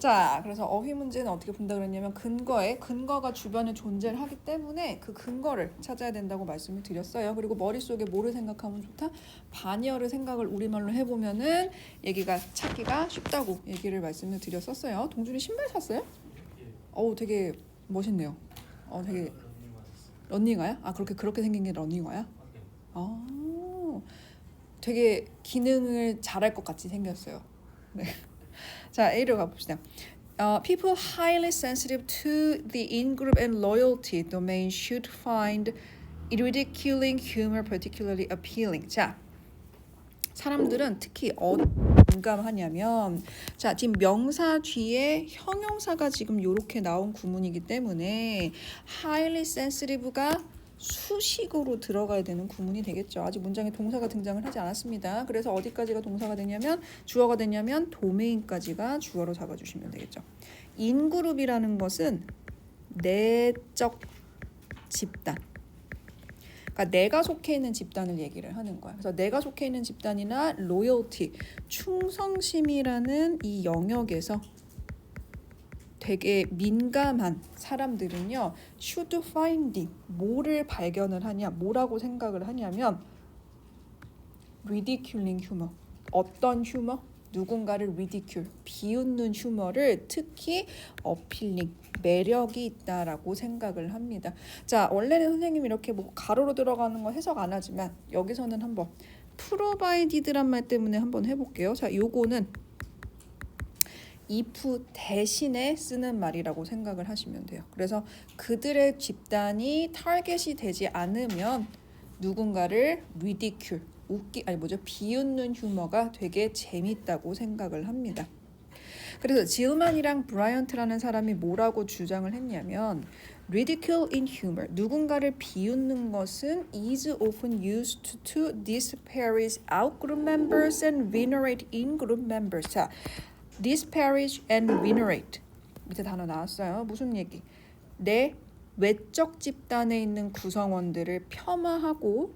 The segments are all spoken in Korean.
자, 그래서 어휘 문제는 어떻게 본다 그랬냐면 근거가 주변에 존재를 하기 때문에 그 근거를 찾아야 된다고 말씀을 드렸어요. 그리고 머릿속에 뭐를 생각하면 좋다? 반의어를 생각을 우리말로 해보면은 얘기가 찾기가 쉽다고 얘기를 말씀을 드렸었어요. 동준이 신발 샀어요? 어우, 되게 멋있네요. 되게 런닝화야? 아, 그렇게 생긴 게 런닝화야? 되게 기능을 잘할 것 같이 생겼어요. 네. 자, A로 가봅시다. People highly sensitive to the in-group and loyalty domain should find ridiculing humor particularly appealing. 자, 사람들은 특히 민감하냐면 자, 지금 명사 뒤에 형용사가 지금 이렇게 나온 구문이기 때문에 highly sensitive가 수식으로 들어가야 되는 구문이 되겠죠. 아직 문장에 동사가 등장을 하지 않았습니다. 그래서 어디까지가 동사가 되냐면 주어가 되냐면 도메인까지가 주어로 잡아주시면 되겠죠. 인그룹이라는 것은 내적 집단. 그러니까 내가 속해 있는 집단을 얘기를 하는 거야. 그래서 내가 속해 있는 집단이나 로열티, 충성심이라는 이 영역에서 되게 민감한 사람들은요, should finding, 뭐를 발견을 하냐, 뭐라고 생각을 하냐면 ridiculing humor, 어떤 휴머? 누군가를 ridicule, 비웃는 휴머를 특히 appealing, 매력이 있다라고 생각을 합니다. 자, 원래는 선생님이 이렇게 뭐 가로로 들어가는 거 해석 안 하지만 여기서는 한번 provided란 말 때문에 한번 해볼게요. 자, 요거는 if 대신에 쓰는 말이라고 생각을 하시면 돼요. 그래서 그들의 집단이 타겟이 되지 않으면 누군가를 ridicule, 비웃는 휴머가 되게 재밌다고 생각을 합니다. 그래서 질만이랑 브라이언트라는 사람이 뭐라고 주장을 했냐면 ridicule in humor, 누군가를 비웃는 것은 is often used to disparage out-group members and venerate in-group members. 자, disparage and venerate 밑에 단어 나왔어요. 무슨 얘기? 내 외적 집단에 있는 구성원들을 폄하하고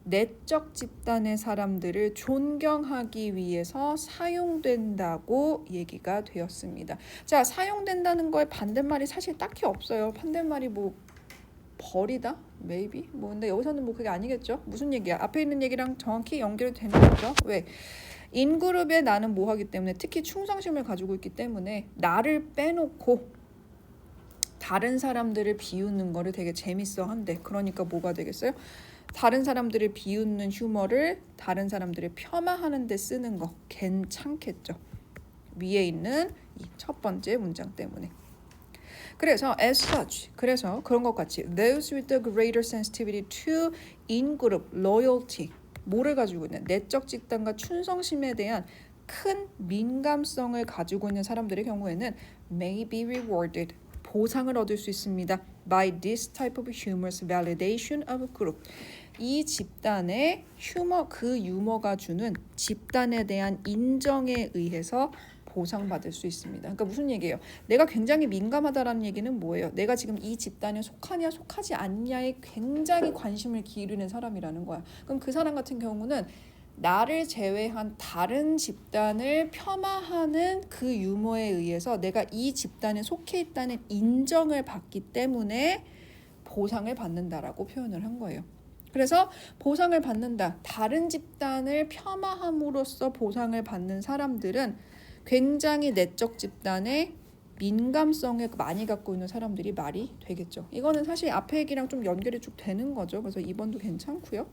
내적 집단의 사람들을 존경하기 위해서 사용된다고 얘기가 되었습니다. 자, 사용된다는 거에 반대말이 사실 딱히 없어요. 반대말이 뭐 버리다? maybe? 근데 여기서는 뭐 그게 아니겠죠? 무슨 얘기야? 앞에 있는 얘기랑 정확히 연결이 되는 거죠. 왜? 인그룹에 나는 뭐 하기 때문에 특히 충성심을 가지고 있기 때문에 나를 빼놓고 다른 사람들을 비웃는 거를 되게 재밌어 한대. 그러니까 뭐가 되겠어요? 다른 사람들을 비웃는 휴머를 다른 사람들을 폄하하는 데 쓰는 거 괜찮겠죠. 위에 있는 이 첫 번째 문장 때문에. 그래서 as such, 그래서 그런 것 같이 those with the greater sensitivity to in-group loyalty, 뭐를 가지고 있는 내적 집단과 충성심에 대한 큰 민감성을 가지고 있는 사람들의 경우에는 may be rewarded, 보상을 얻을 수 있습니다. by this type of humorous validation of a group. 이 집단의 그 유머가 주는 집단에 대한 인정에 의해서 보상받을 수 있습니다. 그러니까 무슨 얘기예요? 내가 굉장히 민감하다라는 얘기는 뭐예요? 내가 지금 이 집단에 속하냐 속하지 않냐에 굉장히 관심을 기울이는 사람이라는 거야. 그럼 그 사람 같은 경우는 나를 제외한 다른 집단을 폄하하는 그 유머에 의해서 내가 이 집단에 속해 있다는 인정을 받기 때문에 보상을 받는다라고 표현을 한 거예요. 그래서 보상을 받는다. 다른 집단을 폄하함으로써 보상을 받는 사람들은 굉장히 내적 집단의 민감성을 많이 갖고 있는 사람들이 말이 되겠죠. 이거는 사실 앞에 얘기랑 좀 연결이 쭉 되는 거죠. 그래서 2번도 괜찮고요.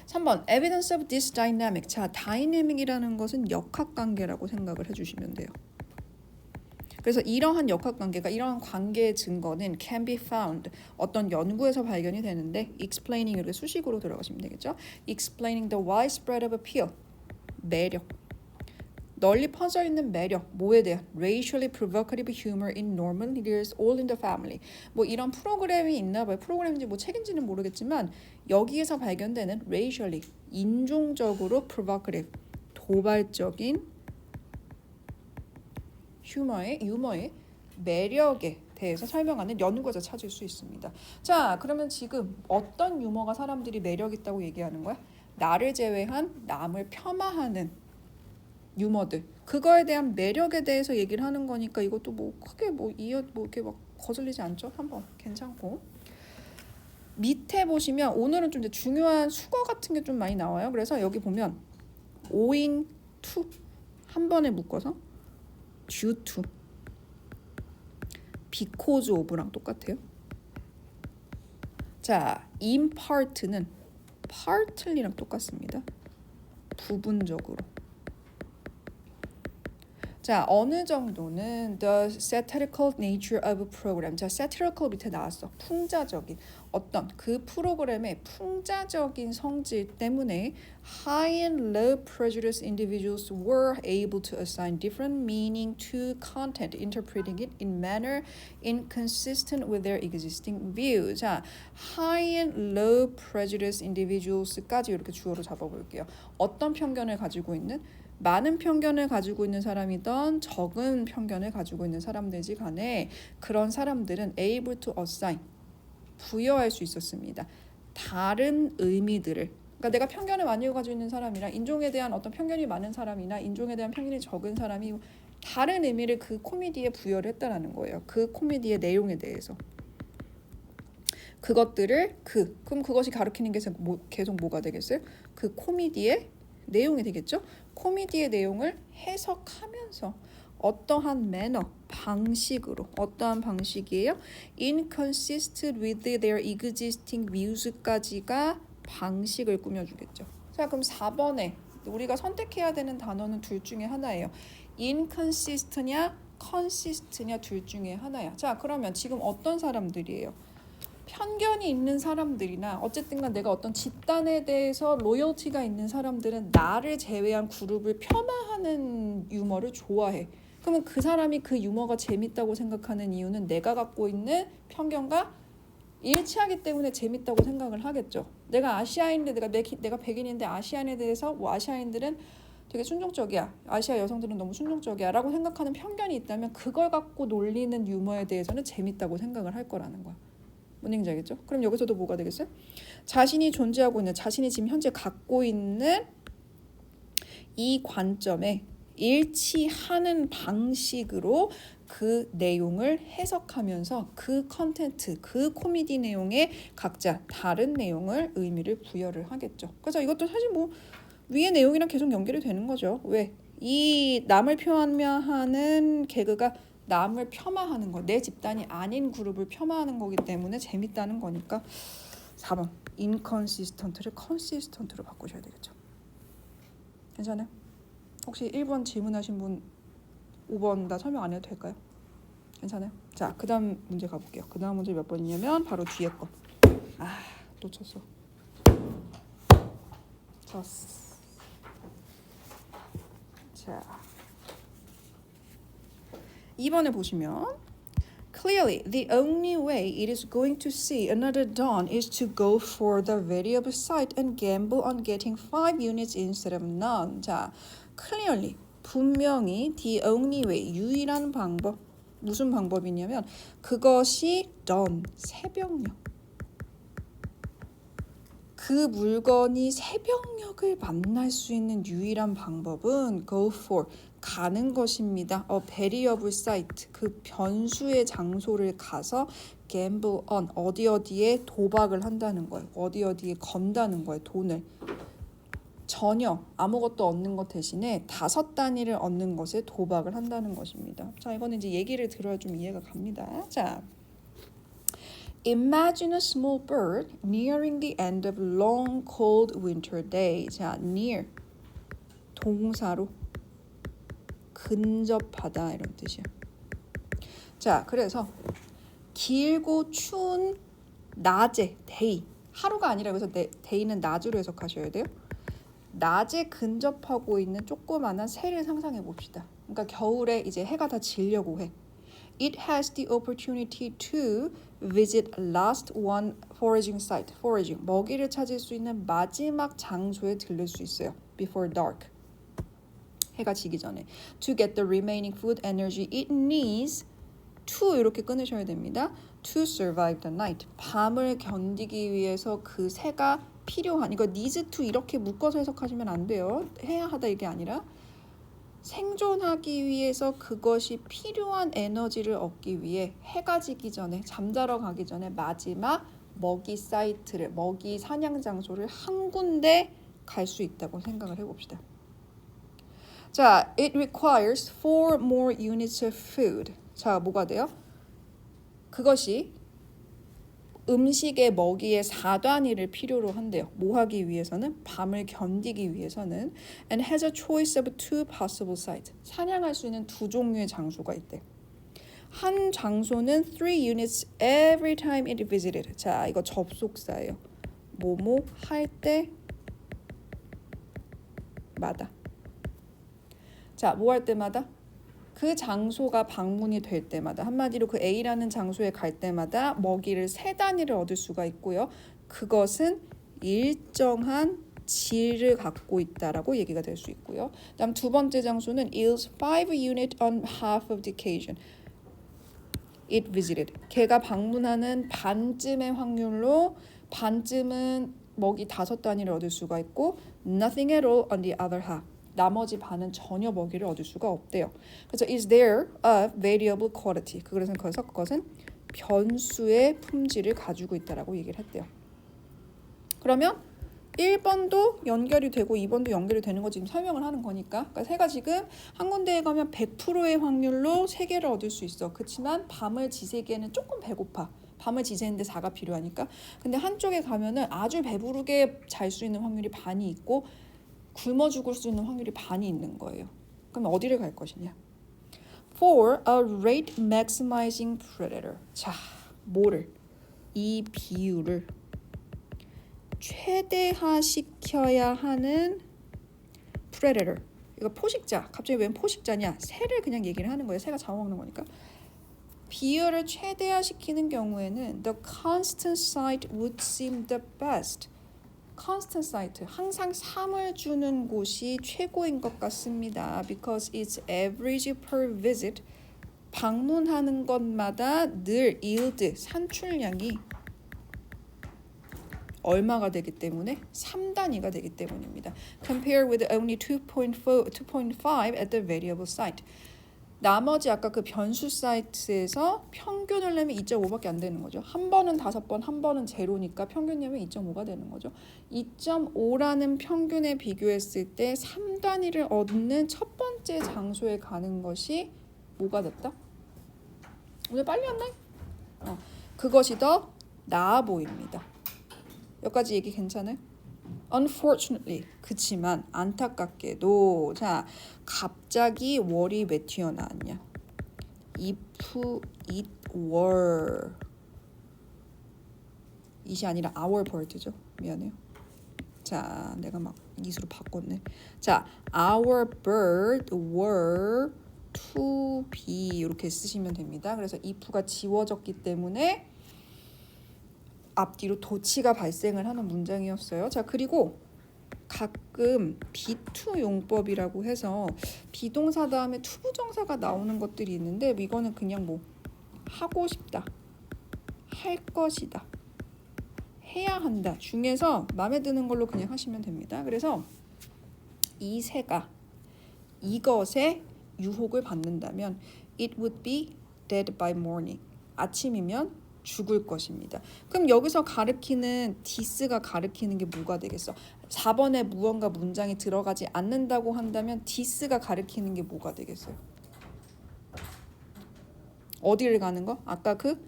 3번 evidence of this dynamic. 자, dynamic이라는 것은 역학관계라고 생각을 해주시면 돼요. 그래서 이러한 역학관계가 이러한 관계의 증거는 can be found, 어떤 연구에서 발견이 되는데 explaining 이렇게 수식으로 들어가시면 되겠죠. explaining the widespread of appeal, 매력, 널리 퍼져 있는 매력, 뭐에 대한 racially provocative humor in normal leaders all in the family. 뭐 이런 프로그램이 있나 봐요. 프로그램인지 뭐 책인지는 모르겠지만 여기에서 발견되는 racially, 인종적으로 provocative, 도발적인 유머의 매력에 대해서 설명하는 연구에서 찾을 수 있습니다. 자, 그러면 지금 어떤 유머가 사람들이 매력 있다고 얘기하는 거야? 나를 제외한 남을 폄하하는 유머들 그거에 대한 매력에 대해서 얘기를 하는 거니까 이것도 뭐 크게 뭐 이렇게 막 거슬리지 않죠? 한번 괜찮고 밑에 보시면 오늘은 좀 이제 중요한 수거 같은 게 좀 많이 나와요. 그래서 여기 보면 owing to 한 번에 묶어서 due to because of랑 똑같아요. 자, in part는 partly랑 똑같습니다. 부분적으로. 자, 어느 정도는 the satirical nature of a program. 자, satirical 밑에 나왔어. 풍자적인 어떤 그 프로그램의 풍자적인 성질 때문에 high and low prejudice individuals were able to assign different meaning to content, interpreting it in manner inconsistent with their existing view. 자, high and low prejudice individuals까지 이렇게 주어로 잡아볼게요. 어떤 편견을 가지고 있는 많은 편견을 가지고 있는 사람이든 적은 편견을 가지고 있는 사람들지 간에 그런 사람들은 able to assign 부여할 수 있었습니다. 다른 의미들을 그러니까 내가 편견을 많이 가지고 있는 사람이랑 인종에 대한 어떤 편견이 많은 사람이나 인종에 대한 편견이 적은 사람이 다른 의미를 그 코미디에 부여를 했다라는 거예요. 그 코미디의 내용에 대해서. 그것들을 그럼 그것이 가리키는 게 계속 뭐가 되겠어요? 그 코미디의 내용이 되겠죠? 코미디의 내용을 해석하면서 어떠한 매너, 방식으로 어떠한 방식이에요? inconsistent with their existing views까지가 방식을 꾸며주겠죠. 자, 그럼 4번에 우리가 선택해야 되는 단어는 둘 중에 하나예요. inconsist냐, consist냐 둘 중에 하나야. 자, 그러면 지금 어떤 사람들이에요? 편견이 있는 사람들이나 어쨌든간 내가 어떤 집단에 대해서 로열티가 있는 사람들은 나를 제외한 그룹을 폄하하는 유머를 좋아해. 그러면 그 사람이 그 유머가 재밌다고 생각하는 이유는 내가 갖고 있는 편견과 일치하기 때문에 재밌다고 생각을 하겠죠. 내가 아시아인인데 내가 백인인데 아시아인에 대해서 뭐 아시아인들은 되게 순종적이야. 아시아 여성들은 너무 순종적이야 라고 생각하는 편견이 있다면 그걸 갖고 놀리는 유머에 대해서는 재밌다고 생각을 할 거라는 거야. 뭔 얘기인지 알겠죠? 그럼 여기서도 뭐가 되겠어요? 자신이 존재하고 있는 자신이 지금 현재 갖고 있는 이 관점에 일치하는 방식으로 그 내용을 해석하면서 그 컨텐츠, 그 코미디 내용에 각자 다른 내용을 의미를 부여를 하겠죠. 그래서 이것도 사실 뭐 위의 내용이랑 계속 연결이 되는 거죠. 왜? 이 남을 표현하는 개그가 남을 폄하하는 거, 내 집단이 아닌 그룹을 폄하하는 거기 때문에 재밌다는 거니까 4번 inconsistent를 consistent로 바꾸셔야 되겠죠. 괜찮아요? 혹시 1번 질문하신 분 5번 다 설명 안 해도 될까요? 괜찮아요? 자, 그 다음 문제 가볼게요. 그 다음 문제 몇 번이냐면 바로 뒤에 거. 아, 놓쳤어. 졌어. 자, 2번에 보시면 Clearly, the only way it is going to see another dawn is to go for the variable site and gamble on getting 5 units instead of none. 자, clearly, 분명히 the only way, 유일한 방법. 무슨 방법이냐면 그것이 dawn, 새벽녘. 그 물건이 새벽녘을 만날 수 있는 유일한 방법은 go for, 가는 것입니다. variable site, 그 변수의 장소를 가서 gamble on, 어디에 도박을 한다는 거예요. 어디에 건다는 거예요. 돈을. 전혀 아무것도 얻는 것 대신에 5 단위를 얻는 것에 도박을 한다는 것입니다. 자, 이거는 이제 얘기를 들어야 좀 이해가 갑니다. 자, Imagine a small bird nearing the end of a long cold winter day. 자, near 동사로 근접하다 이런 뜻이야. 자, 그래서 길고 추운 낮에 day, 하루가 아니라 여기서 day는 낮으로 해석하셔야 돼요. 낮에 근접하고 있는 조그마한 새를 상상해 봅시다. 그러니까 겨울에 이제 해가 다 지려고 해. It has the opportunity to visit last one foraging site. foraging, 먹이를 찾을 수 있는 마지막 장소에 들릴 수 있어요. Before dark. 해가 지기 전에. To get the remaining food energy it needs to 이렇게 끊으셔야 됩니다. To survive the night. 밤을 견디기 위해서 그 새가 필요한, 이거 needs to 이렇게 묶어서 해석하시면 안 돼요. 해야 하다 이게 아니라 생존하기 위해서 그것이 필요한 에너지를 얻기 위해 해가 지기 전에 잠자러 가기 전에 마지막 먹이 사이트를 먹이 사냥 장소를 한 군데 갈 수 있다고 생각을 해봅시다. 자, it requires 4 more units of food. 자, 뭐가 돼요? 그것이 음식의 먹이의 4단위를 필요로 한대요. 뭐 하기 위해서는? 밤을 견디기 위해서는 and has a choice of 2 possible sites. 사냥할 수 있는 2종류의 장소가 있대. 한 장소는 3 units every time it visited. 자, 이거 접속사예요. 뭐뭐 할 때마다. 자, 뭐 할 때마다? 그 장소가 방문이 될 때마다 한마디로 그 A라는 장소에 갈 때마다 먹이를 3단위를 얻을 수가 있고요. 그것은 일정한 질을 갖고 있다라고 얘기가 될 수 있고요. 다음 두 번째 장소는 yields 5 units on half of the occasion it visited. 걔가 방문하는 반쯤의 확률로 반쯤은 먹이 5단위를 얻을 수가 있고 nothing at all on the other half. 나머지 반은 전혀 먹이를 얻을 수가 없대요. 그래서 is there a variable quality. 그래서 그것은 변수의 품질을 가지고 있다라고 얘기를 했대요. 그러면 1번도 연결이 되고 2번도 연결이 되는 거 지금 설명을 하는 거니까. 그러니까 새가 지금 한 군데에 가면 100%의 확률로 3개를 얻을 수 있어. 그렇지만 밤을 지새기에는 조금 배고파. 밤을 지새는데 4가 필요하니까. 근데 한쪽에 가면은 아주 배부르게 잘 수 있는 확률이 반이 있고 굶어 죽을 수 있는 확률이 반이 있는 거예요. 그럼 어디를 갈 것이냐? For a rate maximizing predator. 자, 뭐를? 이 비율을 최대화시켜야 하는 predator. 이거 포식자. 갑자기 웬 포식자냐? 새를 그냥 얘기를 하는 거예요. 새가 잡아먹는 거니까. 비율을 최대화시키는 경우에는 the constant sight would seem the best. constant sight, 항상 3을 주는 곳이 최고인 것 같습니다. Because its average per visit, 방문하는 것마다 늘 yield, 산출량이 얼마가 되기 때문에 3단위가 되기 때문입니다. Compare with only 2.5 at the variable site. 나머지 아까 그 변수 사이트에서 평균을 내면 2.5밖에 안 되는 거죠. 한 번은 5번, 한 번은 제로니까 평균 내면 2.5가 되는 거죠. 2.5라는 평균에 비교했을 때 3단위를 얻는 첫 번째 장소에 가는 것이 뭐가 됐다? 오늘 빨리 왔네? 그것이 더 나아 보입니다. 여기까지 얘기 괜찮아요? Unfortunately, 그치만 안타깝게도 자 갑자기 월이 왜 튀어나왔냐? If it were it이 아니라 our bird죠. 미안해요. 자, 내가 막 이수로 바꿨네. 자, our bird were to be 이렇게 쓰시면 됩니다. 그래서 if가 지워졌기 때문에 앞뒤로 도치가 발생을 하는 문장이었어요. 자, 그리고 가끔 be2 용법이라고 해서 비동사 다음에 투부정사가 나오는 것들이 있는데 이거는 그냥 뭐 하고 싶다, 할 것이다, 해야 한다 중에서 마음에 드는 걸로 그냥 하시면 됩니다. 그래서 이 새가 이것에 유혹을 받는다면 it would be dead by morning. 아침이면 죽을 것입니다. 그럼 여기서 가르키는 this가 가르키는 게 뭐가 되겠어? 4번에 무언가 문장이 들어가지 않는다고 한다면 this가 가르키는 게 뭐가 되겠어요? 어디를 가는 거? 아까 그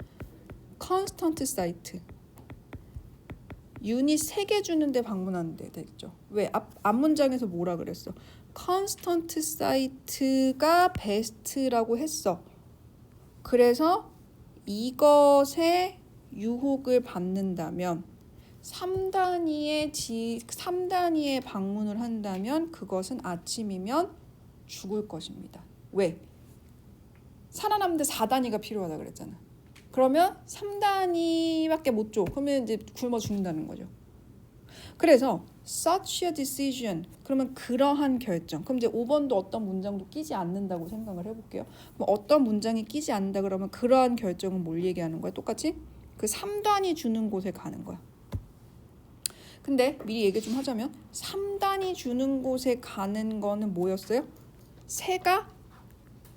constant site. 유닛 3개 주는데 방문하는 데 됐죠. 왜? 앞 문장에서 뭐라 그랬어? constant site가 best라고 했어. 그래서 이것에 유혹을 받는다면 3단위의 방문을 한다면 그것은 아침이면 죽을 것입니다. 왜? 살아남는데 4단위가 필요하다 그랬잖아. 그러면 3단위밖에 못 줘. 그러면 이제 굶어 죽는다는 거죠. 그래서 such a decision 그러면 그러한 결정. 그럼 이제 5번도 어떤 문장도 끼지 않는다고 생각을 해볼게요. 그럼 어떤 문장이 끼지 않는다 그러면 그러한 결정은 뭘 얘기하는 거야? 똑같이 그 3단위 주는 곳에 가는 거야. 근데 미리 얘기 좀 하자면 3단위 주는 곳에 가는 거는 뭐였어요? 새가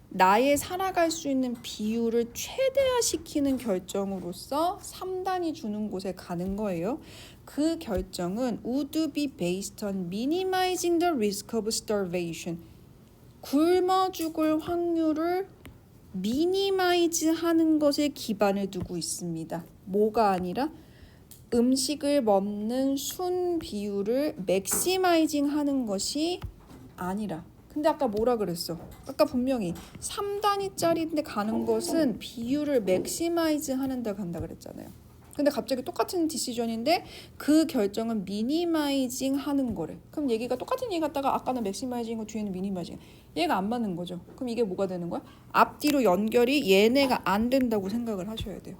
나의 살아갈 수 있는 비율을 최대화시키는 결정으로서 3단이 주는 곳에 가는 거예요. 그 결정은 would be based on minimizing the risk of starvation. 굶어 죽을 확률을 미니마이즈 하는 것에 기반을 두고 있습니다. 뭐가 아니라 음식을 먹는 순 비율을 맥시마이징 하는 것이 아니라. 근데 아까 뭐라 그랬어? 아까 분명히 3단위짜리인데 가는 것은 비율을 맥시마이즈 하는 데 간다 그랬잖아요. 근데 갑자기 똑같은 디시전인데 그 결정은 미니마이징 하는 거래. 그럼 얘기가 똑같은 얘기 같다가 아까는 맥시마이징이고 뒤에는 미니마이징. 얘가 안 맞는 거죠. 그럼 이게 뭐가 되는 거야? 앞뒤로 연결이 얘네가 안 된다고 생각을 하셔야 돼요.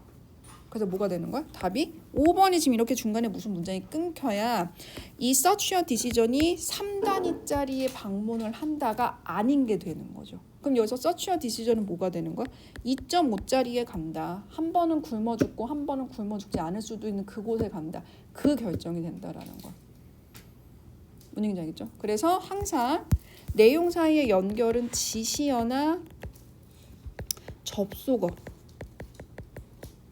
그래서 뭐가 되는 거야? 답이 5번이 지금 이렇게 중간에 무슨 문장이 끊겨야 이 search your decision이 3단위짜리의 방문을 한다가 아닌 게 되는 거죠. 그럼 여기서 search your decision은 뭐가 되는 거야? 2.5짜리에 간다. 한 번은 굶어 죽고 한 번은 굶어 죽지 않을 수도 있는 그곳에 간다. 그 결정이 된다라는 거야. 무슨 얘기인지 알겠죠? 그래서 항상 내용 사이의 연결은 지시어나 접속어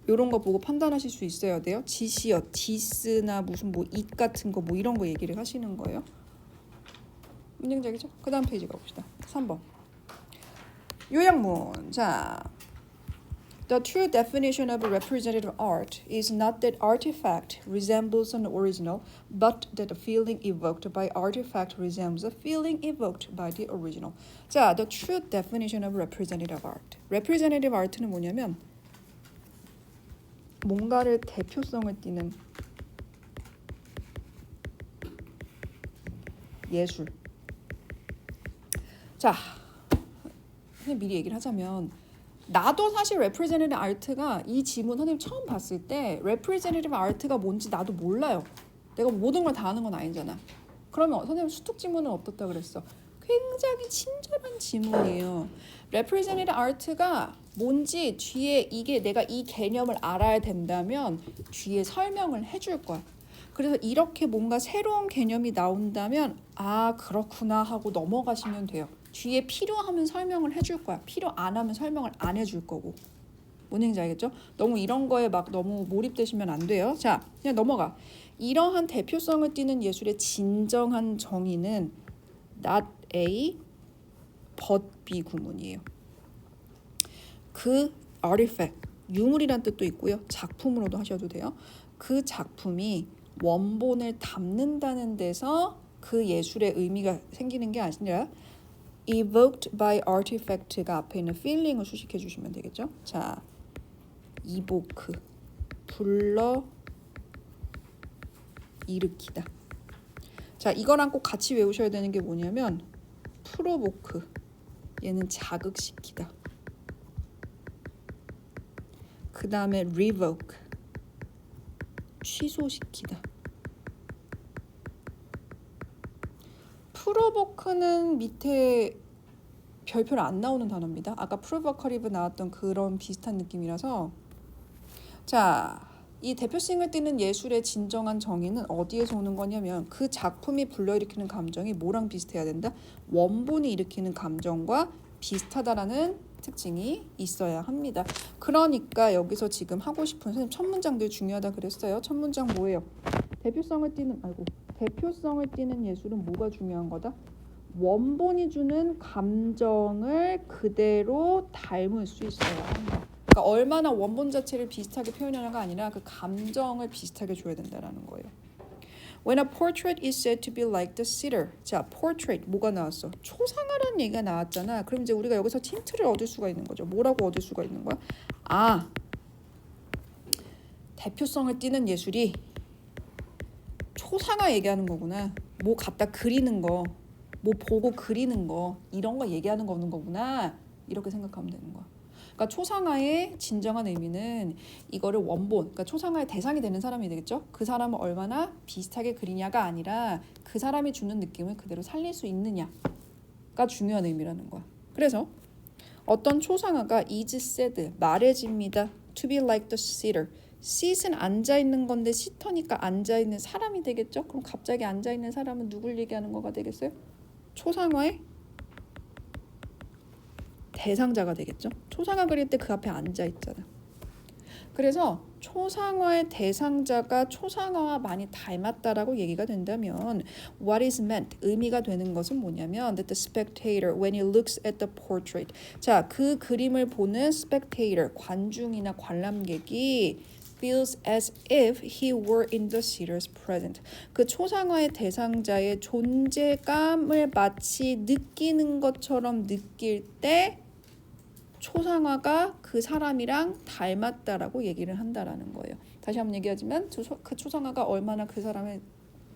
이런 거 보고 판단하실 수 있어야 돼요. 지시어, this나 무슨 뭐 it 같은 거 뭐 이런 거 얘기를 하시는 거예요. 문장적이죠? 그 다음 페이지 가봅시다. 3번. 요약문. 자, The true definition of representative art is not that artifact resembles an original, but that the feeling evoked by artifact resembles a feeling evoked by the original. 자, the true definition of representative art. representative art는 뭐냐면 뭔가를 대표성을 띠는 예술. 자, 그냥 미리 얘기를 하자면 나도 사실 representative art가 이 지문 선생님 처음 봤을 때 representative art가 뭔지 나도 몰라요. 내가 모든 걸 다 아는 건 아니잖아. 그러면 선생님 수특 지문은 어떻다 그랬어? 굉장히 친절한 지문이에요. representative art가 뭔지 뒤에 이게 내가 이 개념을 알아야 된다면 뒤에 설명을 해줄 거야. 그래서 이렇게 뭔가 새로운 개념이 나온다면 아 그렇구나 하고 넘어가시면 돼요. 뒤에 필요하면 설명을 해줄 거야. 필요 안 하면 설명을 안 해줄 거고. 뭔 얘기인지 알겠죠? 너무 이런 거에 막 너무 몰입되시면 안 돼요. 자, 그냥 넘어가. 이러한 대표성을 띠는 예술의 진정한 정의는 not A, but B 구문이에요. 그 artifact, 유물이란 뜻도 있고요. 작품으로도 하셔도 돼요. 그 작품이 원본을 담는다는 데서 그 예술의 의미가 생기는 게 아니라 evoked by artifact가 앞에 있는 feeling을 수식해 주시면 되겠죠. 자, evoke, 불러 일으키다. 자, 이거랑 꼭 같이 외우셔야 되는 게 뭐냐면 provoke, 얘는 자극시키다. 그 다음에 revoke, 취소시키다. provoke는 밑에 별표로 안 나오는 단어입니다. 아까 provocative 나왔던 그런 비슷한 느낌이라서 자, 이 대표성을 띠는 예술의 진정한 정의는 어디에서 오는 거냐면 그 작품이 불러일으키는 감정이 뭐랑 비슷해야 된다? 원본이 일으키는 감정과 비슷하다라는 특징이 있어야 합니다. 그러니까 여기서 지금 하고 싶은 선생님 첫 문장들 중요하다 그랬어요. 첫 문장 뭐예요? 대표성을 띠는 예술은 뭐가 중요한 거다? 원본이 주는 감정을 그대로 닮을 수 있어야 한다. 그러니까 얼마나 원본 자체를 비슷하게 표현하냐가 아니라 그 감정을 비슷하게 줘야 된다는 거예요. When a portrait is said to be like the sitter. 자, portrait 뭐가 나왔어? 초상화라는 얘기가 나왔잖아. 그럼 이제 우리가 여기서 힌트를 얻을 수가 있는 거죠. 뭐라고 얻을 수가 있는 거야? 아, 대표성을 띠는 예술이 초상화 얘기하는 거구나. 뭐 갖다 그리는 거, 뭐 보고 그리는 거 이런 거 얘기하는 거구나. 이렇게 생각하면 되는 거야. 그러니까 초상화의 진정한 의미는 이거를 원본, 그러니까 초상화의 대상이 되는 사람이 되겠죠. 그 사람은 얼마나 비슷하게 그리냐가 아니라 그 사람이 주는 느낌을 그대로 살릴 수 있느냐가 중요한 의미라는 거야. 그래서 어떤 초상화가 is said, 말해집니다. To be like the sitter. sit은 앉아있는 건데 시터니까 앉아있는 사람이 되겠죠. 그럼 갑자기 앉아있는 사람은 누굴 얘기하는 거가 되겠어요? 초상화의 대상자가 되겠죠. 초상화 그릴 때 그 앞에 앉아 있잖아. 그래서 초상화의 대상자가 초상화와 많이 닮았다라고 얘기가 된다면 what is meant, 의미가 되는 것은 뭐냐면 that the spectator when he looks at the portrait, 자, 그 그림을 보는 spectator, 관중이나 관람객이 feels as if he were in the seer's present. 그 초상화의 대상자의 존재감을 마치 느끼는 것처럼 느낄 때 초상화가 그 사람이랑 닮았다라고 얘기를 한다라는 거예요. 다시 한번 얘기하지만 그 초상화가 얼마나 그 사람을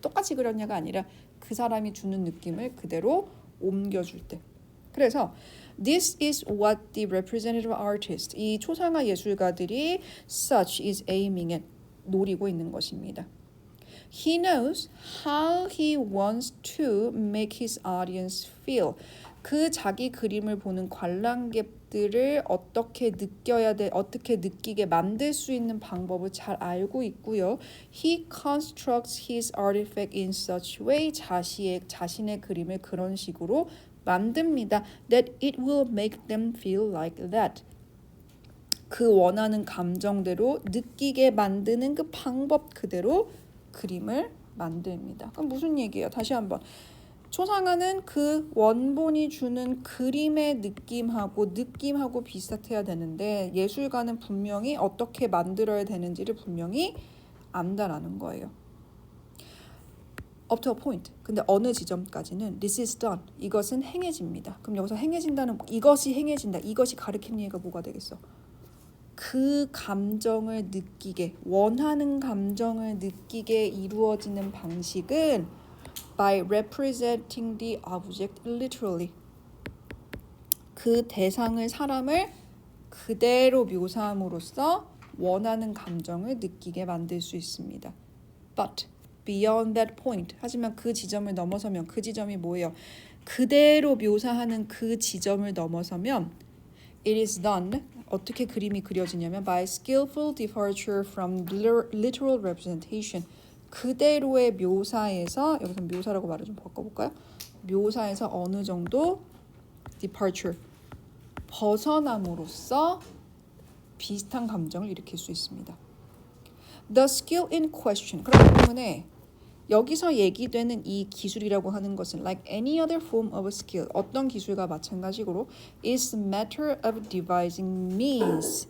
똑같이 그렸냐가 아니라 그 사람이 주는 느낌을 그대로 옮겨줄 때. 그래서 this is what the representative artist, 이 초상화 예술가들이 such is aiming at, 노리고 있는 것입니다. He knows how he wants to make his audience feel. 그 자기 그림을 보는 관람객들을 어떻게 느껴야 돼, 어떻게 느끼게 만들 수 있는 방법을 잘 알고 있고요. He constructs his artifact in such way, 자신의 그림을 그런 식으로 만듭니다. That it will make them feel like that. 그 원하는 감정대로 느끼게 만드는 그 방법 그대로 그림을 만듭니다. 그럼 무슨 얘기예요? 다시 한번. 초상화는 그 원본이 주는 그림의 느낌하고 비슷해야 되는데 예술가는 분명히 어떻게 만들어야 되는지를 분명히 안다라는 거예요. Up to a point. 근데 어느 지점까지는 this is done. 이것은 행해집니다. 그럼 여기서 행해진다는 이것이 행해진다. 이것이 가리키는 얘기가 뭐가 되겠어? 그 감정을 느끼게, 원하는 감정을 느끼게 이루어지는 방식은 by representing the object literally. 그 대상을, 사람을 그대로 묘사함으로써 원하는 감정을 느끼게 만들 수 있습니다. But beyond that point. 하지만 그 지점을 넘어서면, 그 지점이 뭐예요? 그대로 묘사하는 그 지점을 넘어서면 it is done. 어떻게 그림이 그려지냐면 by skillful departure from literal representation. 그대로의 묘사에서, 여기서 묘사라고 말을 좀 바꿔볼까요? 묘사에서 어느 정도 departure, 벗어남으로써 비슷한 감정을 일으킬 수 있습니다. The skill in question. 그렇기 때문에 여기서 얘기되는 이 기술이라고 하는 것은 like any other form of skill, 어떤 기술과 마찬가지로 is a matter of devising means,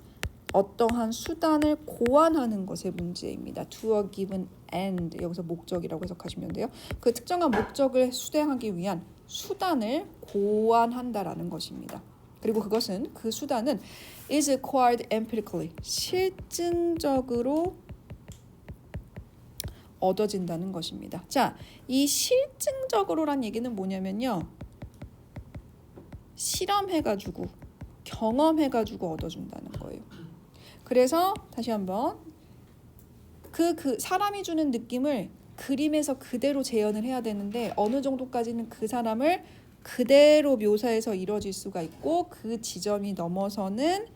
어떠한 수단을 고안하는 것의 문제입니다. To a given end, 여기서 목적이라고 해석하시면 돼요. 그 특정한 목적을 수행하기 위한 수단을 고안한다라는 것입니다. 그리고 그것은, 그 수단은 is acquired empirically, 실증적으로 얻어진다는 것입니다. 자, 이 실증적으로란 얘기는 뭐냐면요, 실험해가지고 경험해가지고 얻어준다는 거예요. 그래서 다시 한번 그 사람이 주는 느낌을 그림에서 그대로 재현을 해야 되는데 어느 정도까지는 그 사람을 그대로 묘사해서 이뤄질 수가 있고 그 지점이 넘어서는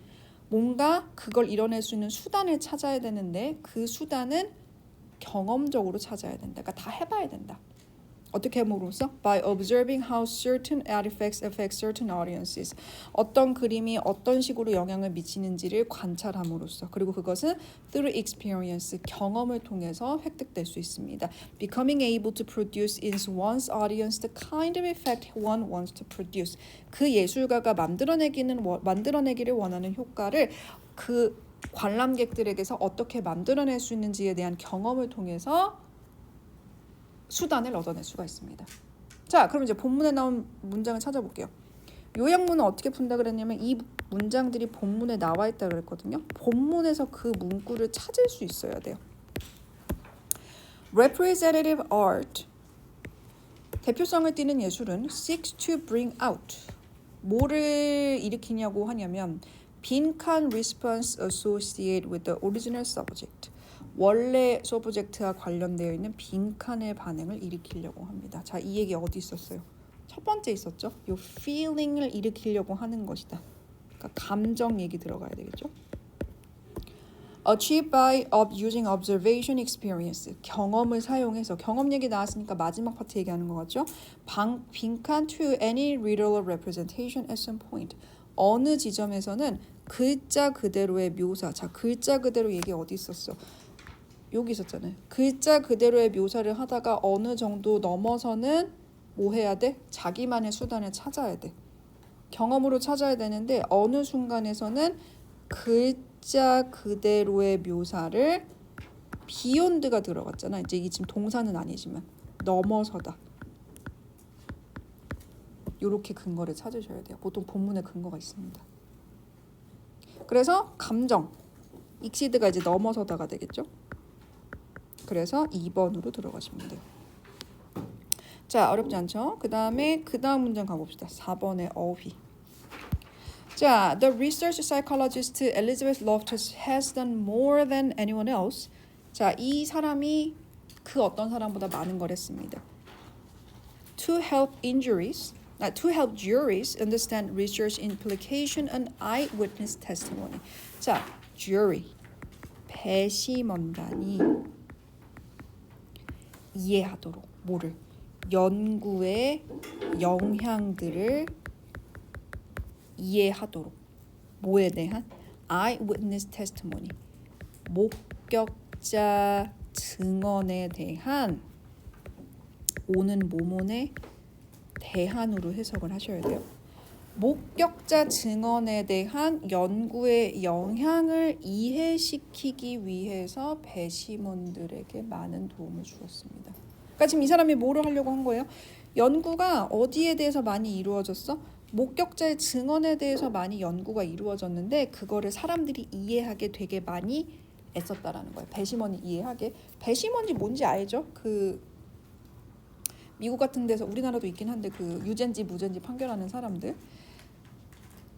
뭔가 그걸 이뤄낼 수 있는 수단을 찾아야 되는데 그 수단은 경험적으로 찾아야 된다. 그러니까 다 해봐야 된다. 어떻게 함으로써? By observing how certain artifacts affect certain audiences. 어떤 그림이 어떤 식으로 영향을 미치는지를 관찰함으로써. 그리고 그것은 through experience, 경험을 통해서 획득될 수 있습니다. Becoming able to produce in one's audience the kind of effect one wants to produce. 그 예술가가 만들어내기를 원하는 효과를 그 관람객들에게서 어떻게 만들어낼 수 있는지에 대한 경험을 통해서 수단을 얻어낼 수가 있습니다. 자, 그럼 이제 본문에 나온 문장을 찾아볼게요. 요약문은 어떻게 푼다 그랬냐면 이 문장들이 본문에 나와 있다 그랬거든요. 본문에서 그 문구를 찾을 수 있어야 돼요. Representative art, 대표성을 띠는 예술은 seeks to bring out, 뭐를 일으키냐고 하냐면 빈칸 response associated with the original subject, 원래 서브젝트와 관련되어 있는 빈칸의 반응을 일으키려고 합니다. 자, 이 얘기 어디 있었어요? 첫 번째 있었죠? 요 feeling을 일으키려고 하는 것이다. 그러니까 감정 얘기 들어가야 되겠죠? achieved by using observation experience. 경험을 사용해서 경험 얘기 나왔으니까 마지막 파트 얘기하는 것 같죠? 빈칸 to any literal representation at some point. 어느 지점에서는 글자 그대로의 묘사. 자, 글자 그대로 얘기 어디 있었어? 여기 있었잖아요. 글자 그대로의 묘사를 하다가 어느 정도 넘어서는 뭐 해야 돼? 자기만의 수단을 찾아야 돼. 경험으로 찾아야 되는데 어느 순간에서는 글자 그대로의 묘사를 beyond가 들어갔잖아. 이제 이게 지금 동사는 아니지만 넘어서다. 이렇게 근거를 찾으셔야 돼요. 보통 본문에 근거가 있습니다. 그래서 감정, exceed가 이제 넘어서다가 되겠죠. 그래서 2번으로 들어가시면 돼요. 자, 어렵지 않죠? 그 다음 문장 가봅시다. 4번의 어휘. 자, the research psychologist Elizabeth Loftus has done more than anyone else. 자, 이 사람이 그 어떤 사람보다 많은 걸 했습니다. To help juries understand research implication and eyewitness testimony. 자, jury, 배심원단이 이해하도록 뭐를? 연구의 영향들을 이해하도록 뭐에 대한? eyewitness testimony, 목격자 증언에 대한 오는 모문의 대한으로 해석을 하셔야 돼요. 목격자 증언에 대한 연구의 영향을 이해시키기 위해서 배심원들에게 많은 도움을 주었습니다. 그러니까 지금 이 사람이 뭐를 하려고 한 거예요? 연구가 어디에 대해서 많이 이루어졌어? 목격자의 증언에 대해서 많이 연구가 이루어졌는데 그거를 사람들이 이해하게 되게 많이 애썼다라는 거예요. 배심원이 이해하게. 배심원이 뭔지 알죠? 그 미국 같은 데서 우리나라도 있긴 한데 그 유죄인지 무죄인지 판결하는 사람들.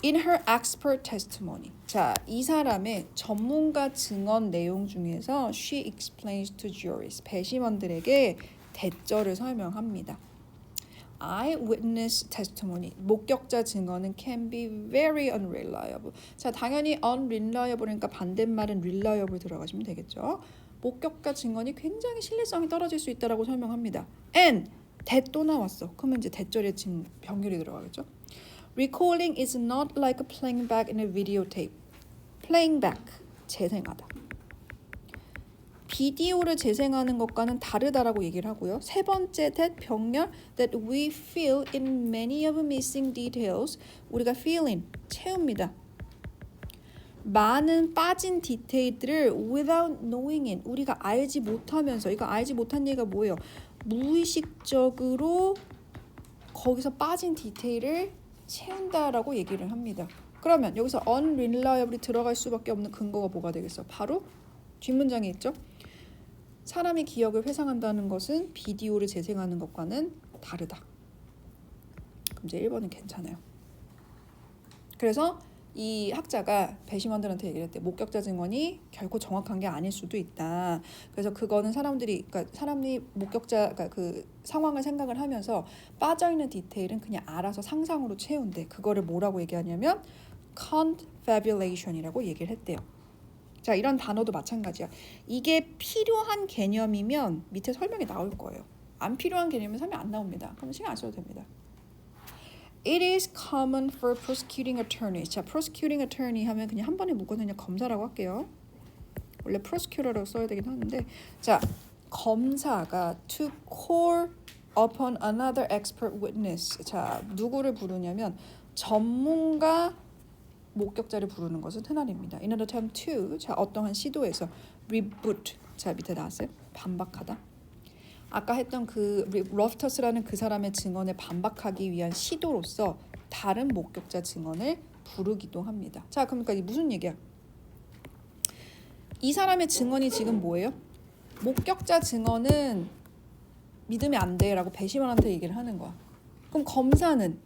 In her expert testimony. 자, 이 사람의 전문가 증언 내용 중에서 she explains to juries. 배심원들에게 대절을 설명합니다. Eyewitness testimony. 목격자 증언은 can be very unreliable. 자, 당연히 unreliable니까 반대말은 reliable 들어가시면 되겠죠. 목격자 증언이 굉장히 신뢰성이 떨어질 수 있다라고 설명합니다. And 대 또 나왔어. 그러면 이제 대절에 지금 병렬이 들어가겠죠. Recalling is not like playing back in a videotape. Playing back, 재생하다. 비디오를 재생하는 것과는 다르다라고 얘기를 하고요. 세 번째 병렬 that we feel in many of missing details. 우리가 feeling, 채웁니다. 많은 빠진 디테일들을 without knowing it. 우리가 알지 못하면서 이거 알지 못한 얘기가 뭐예요? 무의식적으로 거기서 빠진 디테일을 채운다라고 얘기를 합니다. 그러면 여기서 unreliable이 들어갈 수밖에 없는 근거가 뭐가 되겠어? 바로 뒷문장에 있죠. 사람이 기억을 회상한다는 것은 비디오를 재생하는 것과는 다르다. 그럼 이제 1번은 괜찮아요. 그래서 이 학자가 배심원들한테 얘기를 했대. 목격자 증언이 결코 정확한 게 아닐 수도 있다. 그래서 그거는 사람이 목격자, 그러니까 그 상황을 생각을 하면서 빠져있는 디테일은 그냥 알아서 상상으로 채운대. 그거를 뭐라고 얘기하냐면 confabulation이라고 얘기를 했대요. 자, 이런 단어도 마찬가지야. 이게 필요한 개념이면 밑에 설명이 나올 거예요. 안 필요한 개념은 설명 안 나옵니다. 그럼 신경 안 써도 됩니다. It is common for prosecuting attorneys. 자, prosecuting attorney 하면 그냥 한 번에 묶어서 그냥 검사라고 할게요. 원래 prosecutor라고 써야 되긴 하는데, 자, 검사가 to call upon another expert witness. 자, 누구를 부르냐면 전문가 목격자를 부르는 것은 흔한입니다. In an attempt to, 자, 어떠한 시도에서 reboot. 자, 밑에 나왔어요. 반박하다. 아까 했던 그 로프터스라는 그 사람의 증언에 반박하기 위한 시도로서 다른 목격자 증언을 부르기도 합니다. 자, 그러니까 이게 무슨 얘기야? 이 사람의 증언이 지금 뭐예요? 목격자 증언은 믿으면 안 돼라고 배심원한테 얘기를 하는 거야. 그럼 검사는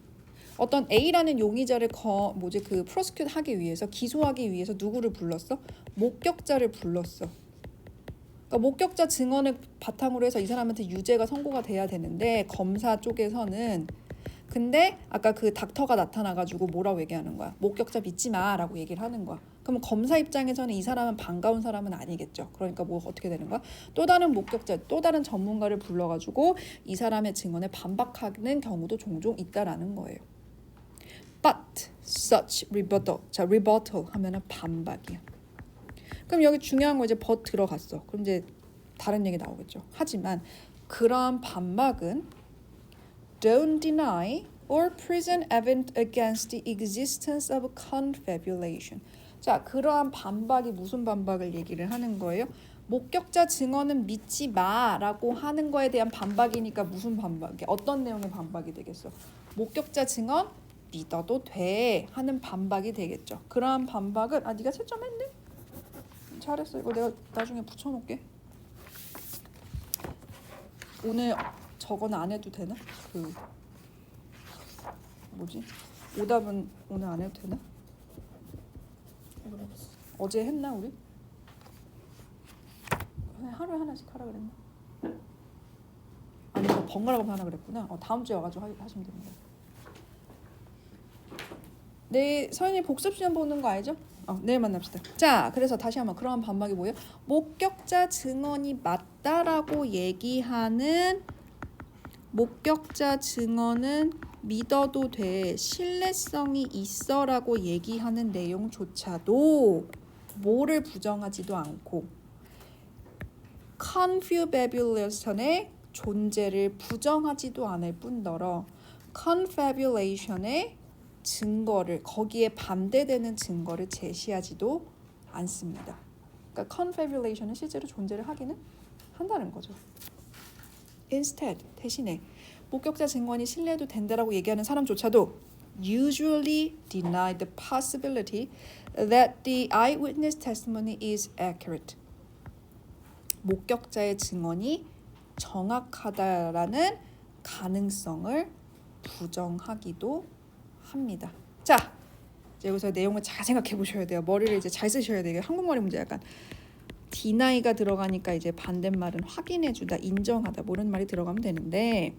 어떤 A라는 용의자를 프로스큐트 하기 위해서, 기소하기 위해서 누구를 불렀어? 목격자를 불렀어. 그러니까 목격자 증언을 바탕으로 해서 이 사람한테 유죄가 선고가 돼야 되는데 검사 쪽에서는 근데 아까 그 닥터가 나타나가지고 뭐라고 얘기하는 거야? 목격자 믿지 마라고 얘기를 하는 거야. 그럼 검사 입장에서는 이 사람은 반가운 사람은 아니겠죠. 그러니까 뭐 어떻게 되는 거야? 또 다른 목격자, 또 다른 전문가를 불러가지고 이 사람의 증언에 반박하는 경우도 종종 있다라는 거예요. But such rebuttal, 자 rebuttal 하면은 반박이야. 그럼 여기 중요한 거 이제 but 들어갔어. 그럼 이제 다른 얘기 나오겠죠. 하지만 그러한 반박은 don't deny or present evidence against the existence of confabulation. 자, 그러한 반박이 무슨 반박을 얘기를 하는 거예요? 목격자 증언은 믿지 마라고 하는 거에 대한 반박이니까 무슨 반박이? 어떤 내용의 반박이 되겠어? 목격자 증언 믿어도 돼 하는 반박이 되겠죠. 그러한 반박은 네가 채점했네? 잘했어. 이거 내가 나중에 붙여놓을게. 오늘 저건 안 해도 되나? 그 뭐지? 오답은 오늘 안 해도 되나? 어제 했나 우리? 하루에 하나씩 하라 그랬나? 아니 저 번갈아가면서 하나 그랬구나. 다음 주에 와가지고 하시면 됩니다. 내일 서연이 복습 시험 보는 거 알죠? 내일 만납시다. 자, 그래서 다시 한번 그러한 반박이 뭐예요? 목격자 증언이 맞다라고 얘기하는 목격자 증언은 믿어도 돼, 신뢰성이 있어라고 얘기하는 내용조차도 뭐를 부정하지도 않고 confabulation의 존재를 부정하지도 않을 뿐더러 confabulation의 증거를 거기에 반대되는 증거를 제시하지도 않습니다. 그러니까 confabulation은 실제로 존재를 하기는 한다는 거죠. Instead, 대신에 목격자 증언이 신뢰해도 된다라고 얘기하는 사람조차도 usually deny the possibility that the eyewitness testimony is accurate. 목격자의 증언이 정확하다라는 가능성을 부정하기도 합니다. 자, 이제 여기서 내용을 잘 생각해 보셔야 돼요. 머리를 이제 잘 쓰셔야 돼요. 한국말의 문제 약간 deni가 들어가니까 이제 반대말은 확인해주다, 인정하다 뭐 이런 말이 들어가면 되는데,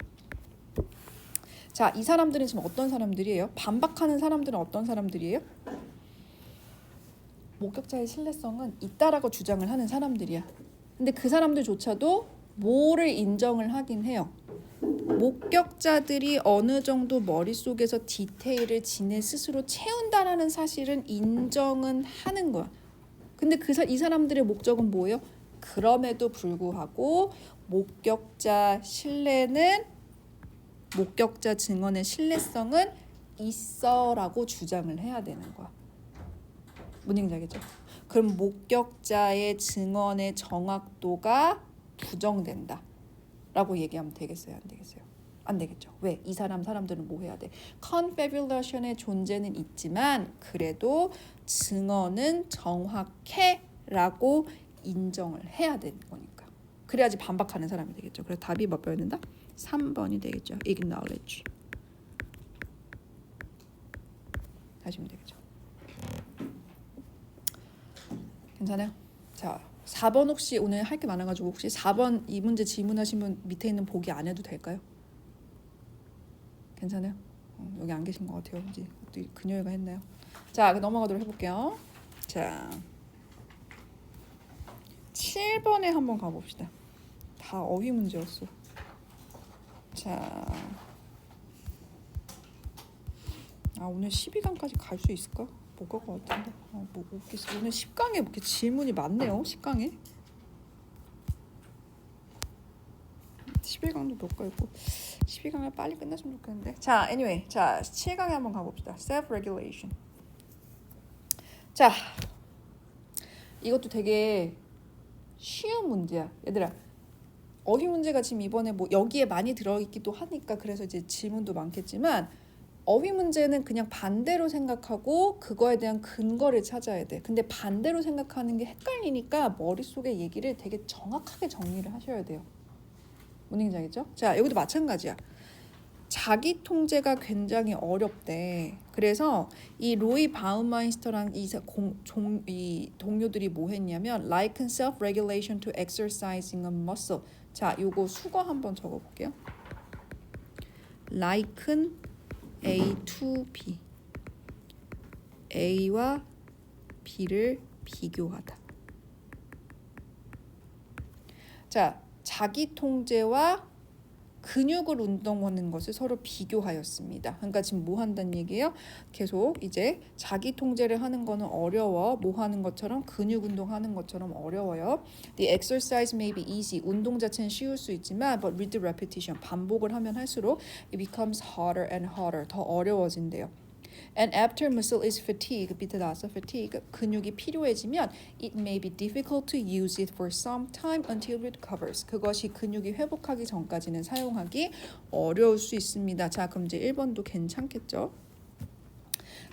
자, 이 사람들은 지금 어떤 사람들이에요? 반박하는 사람들은 어떤 사람들이에요? 목격자의 신뢰성은 있다라고 주장을 하는 사람들이야. 근데 그 사람들조차도 뭐를 인정을 하긴 해요. 목격자들이 어느 정도 머릿속에서 디테일을 지네 스스로 채운다라는 사실은 인정은 하는 거야. 근데 이 사람들의 목적은 뭐예요? 그럼에도 불구하고 목격자 증언의 신뢰성은 있어라고 주장을 해야 되는 거야. 뭔 얘기인지 알겠죠? 그럼 목격자의 증언의 정확도가 부정된다 라고 얘기하면 되겠어요? 안 되겠어요? 안 되겠죠. 왜? 이 사람들은 뭐 해야 돼? confabulation의 존재는 있지만 그래도 증언은 정확해 라고 인정을 해야 되는 거니까. 그래야지 반박하는 사람이 되겠죠. 그래서 답이 몇 번이 된다? 3번이 되겠죠. acknowledge. 하시면 되겠죠. 괜찮아요? 자, 4번 혹시 오늘 할 게 많아가지고 혹시 4번 이 문제 질문하신 분 밑에 있는 보기 안 해도 될까요? 괜찮아요? 여기 안 계신 것 같아요. 이제 그녀가 했나요? 자, 넘어가도록 해볼게요. 자, 7번에 한번 가봅시다. 다 어휘 문제였어. 자, 오늘 12강까지 갈 수 있을까? 못 갈 것 같은데. 못 오겠어. 오늘 10강에 이렇게 질문이 많네요. 10강에 11강도 몇 가 있고 12강을 빨리 끝났으면 좋겠는데. 자, anyway, 자 7강에 한번 가봅시다. Self-regulation. 자, 이것도 되게 쉬운 문제야. 얘들아, 어휘 문제가 지금 이번에 뭐 여기에 많이 들어있기도 하니까 그래서 이제 질문도 많겠지만 어휘 문제는 그냥 반대로 생각하고 그거에 대한 근거를 찾아야 돼. 근데 반대로 생각하는 게 헷갈리니까 머릿속에 얘기를 되게 정확하게 정리를 하셔야 돼요. 뭔 얘기인지 알겠죠? 자, 여기도 마찬가지야. 자기 통제가 굉장히 어렵대. 그래서 이 로이 바움마이스터랑 이 동료들이 뭐 했냐면 liken self-regulation to exercising a muscle. 자, 요거 수거 한번 적어볼게요. liken A to B. A와 B를 비교하다. 자, 자기 통제와 근육을 운동하는 것을 서로 비교하였습니다. 그러니까 지금 뭐 한다는 얘기예요? 계속 이제 자기 통제를 하는 거는 어려워. 뭐 하는 것처럼 근육 운동하는 것처럼 어려워요. The exercise may be easy. 운동 자체는 쉬울 수 있지만 but with the repetition, 반복을 하면 할수록 it becomes harder and harder. 더 어려워진대요. And after muscle is fatigue, 밑에 나와서 fatigue, 근육이 필요해지면 it may be difficult to use it for some time until it recovers. 그것이 근육이 회복하기 전까지는 사용하기 어려울 수 있습니다. 자, 그럼 이제 1번도 괜찮겠죠?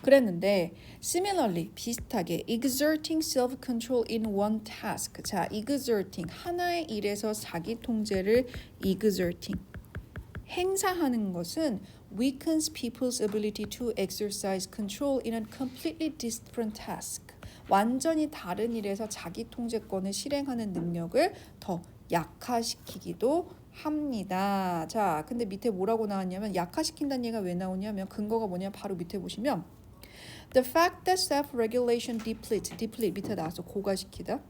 그랬는데 similarly, 비슷하게 exerting self-control in one task. 자, exerting, 하나의 일에서 자기 통제를 exerting. 행사하는 것은 weakens people's ability to exercise control in a completely different task. 완전히 다른 일에서 자기 통제권을 실행하는 능력을 더 약화시키기도 합니다. 자, 근데 밑에 뭐라고 나왔냐면 약화시킨다는 얘기가 왜 나오냐면 근거가 뭐냐 바로 밑에 보시면 the fact that self-regulation deplete 밑에 나와서 고갈시키다.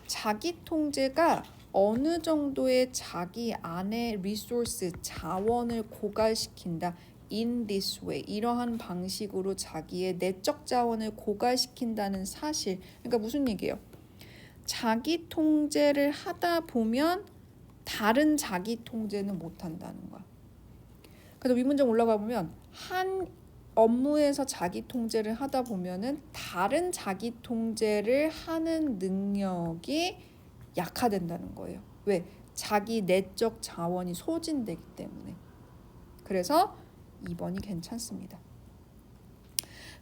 자기 통제가 어느 정도의 자기 안의 리소스, 자원을 고갈시킨다. In this way, 이러한 방식으로 자기의 내적 자원을 고갈시킨다는 사실. 그러니까 무슨 얘기예요? 자기 통제를 하다 보면 다른 자기 통제는 못한다는 거야. 그래서 윗문장 올라가 보면 한 업무에서 자기 통제를 하다 보면은 다른 자기 통제를 하는 능력이 약화된다는 거예요. 왜? 자기 내적 자원이 소진되기 때문에. 그래서 2번이 괜찮습니다.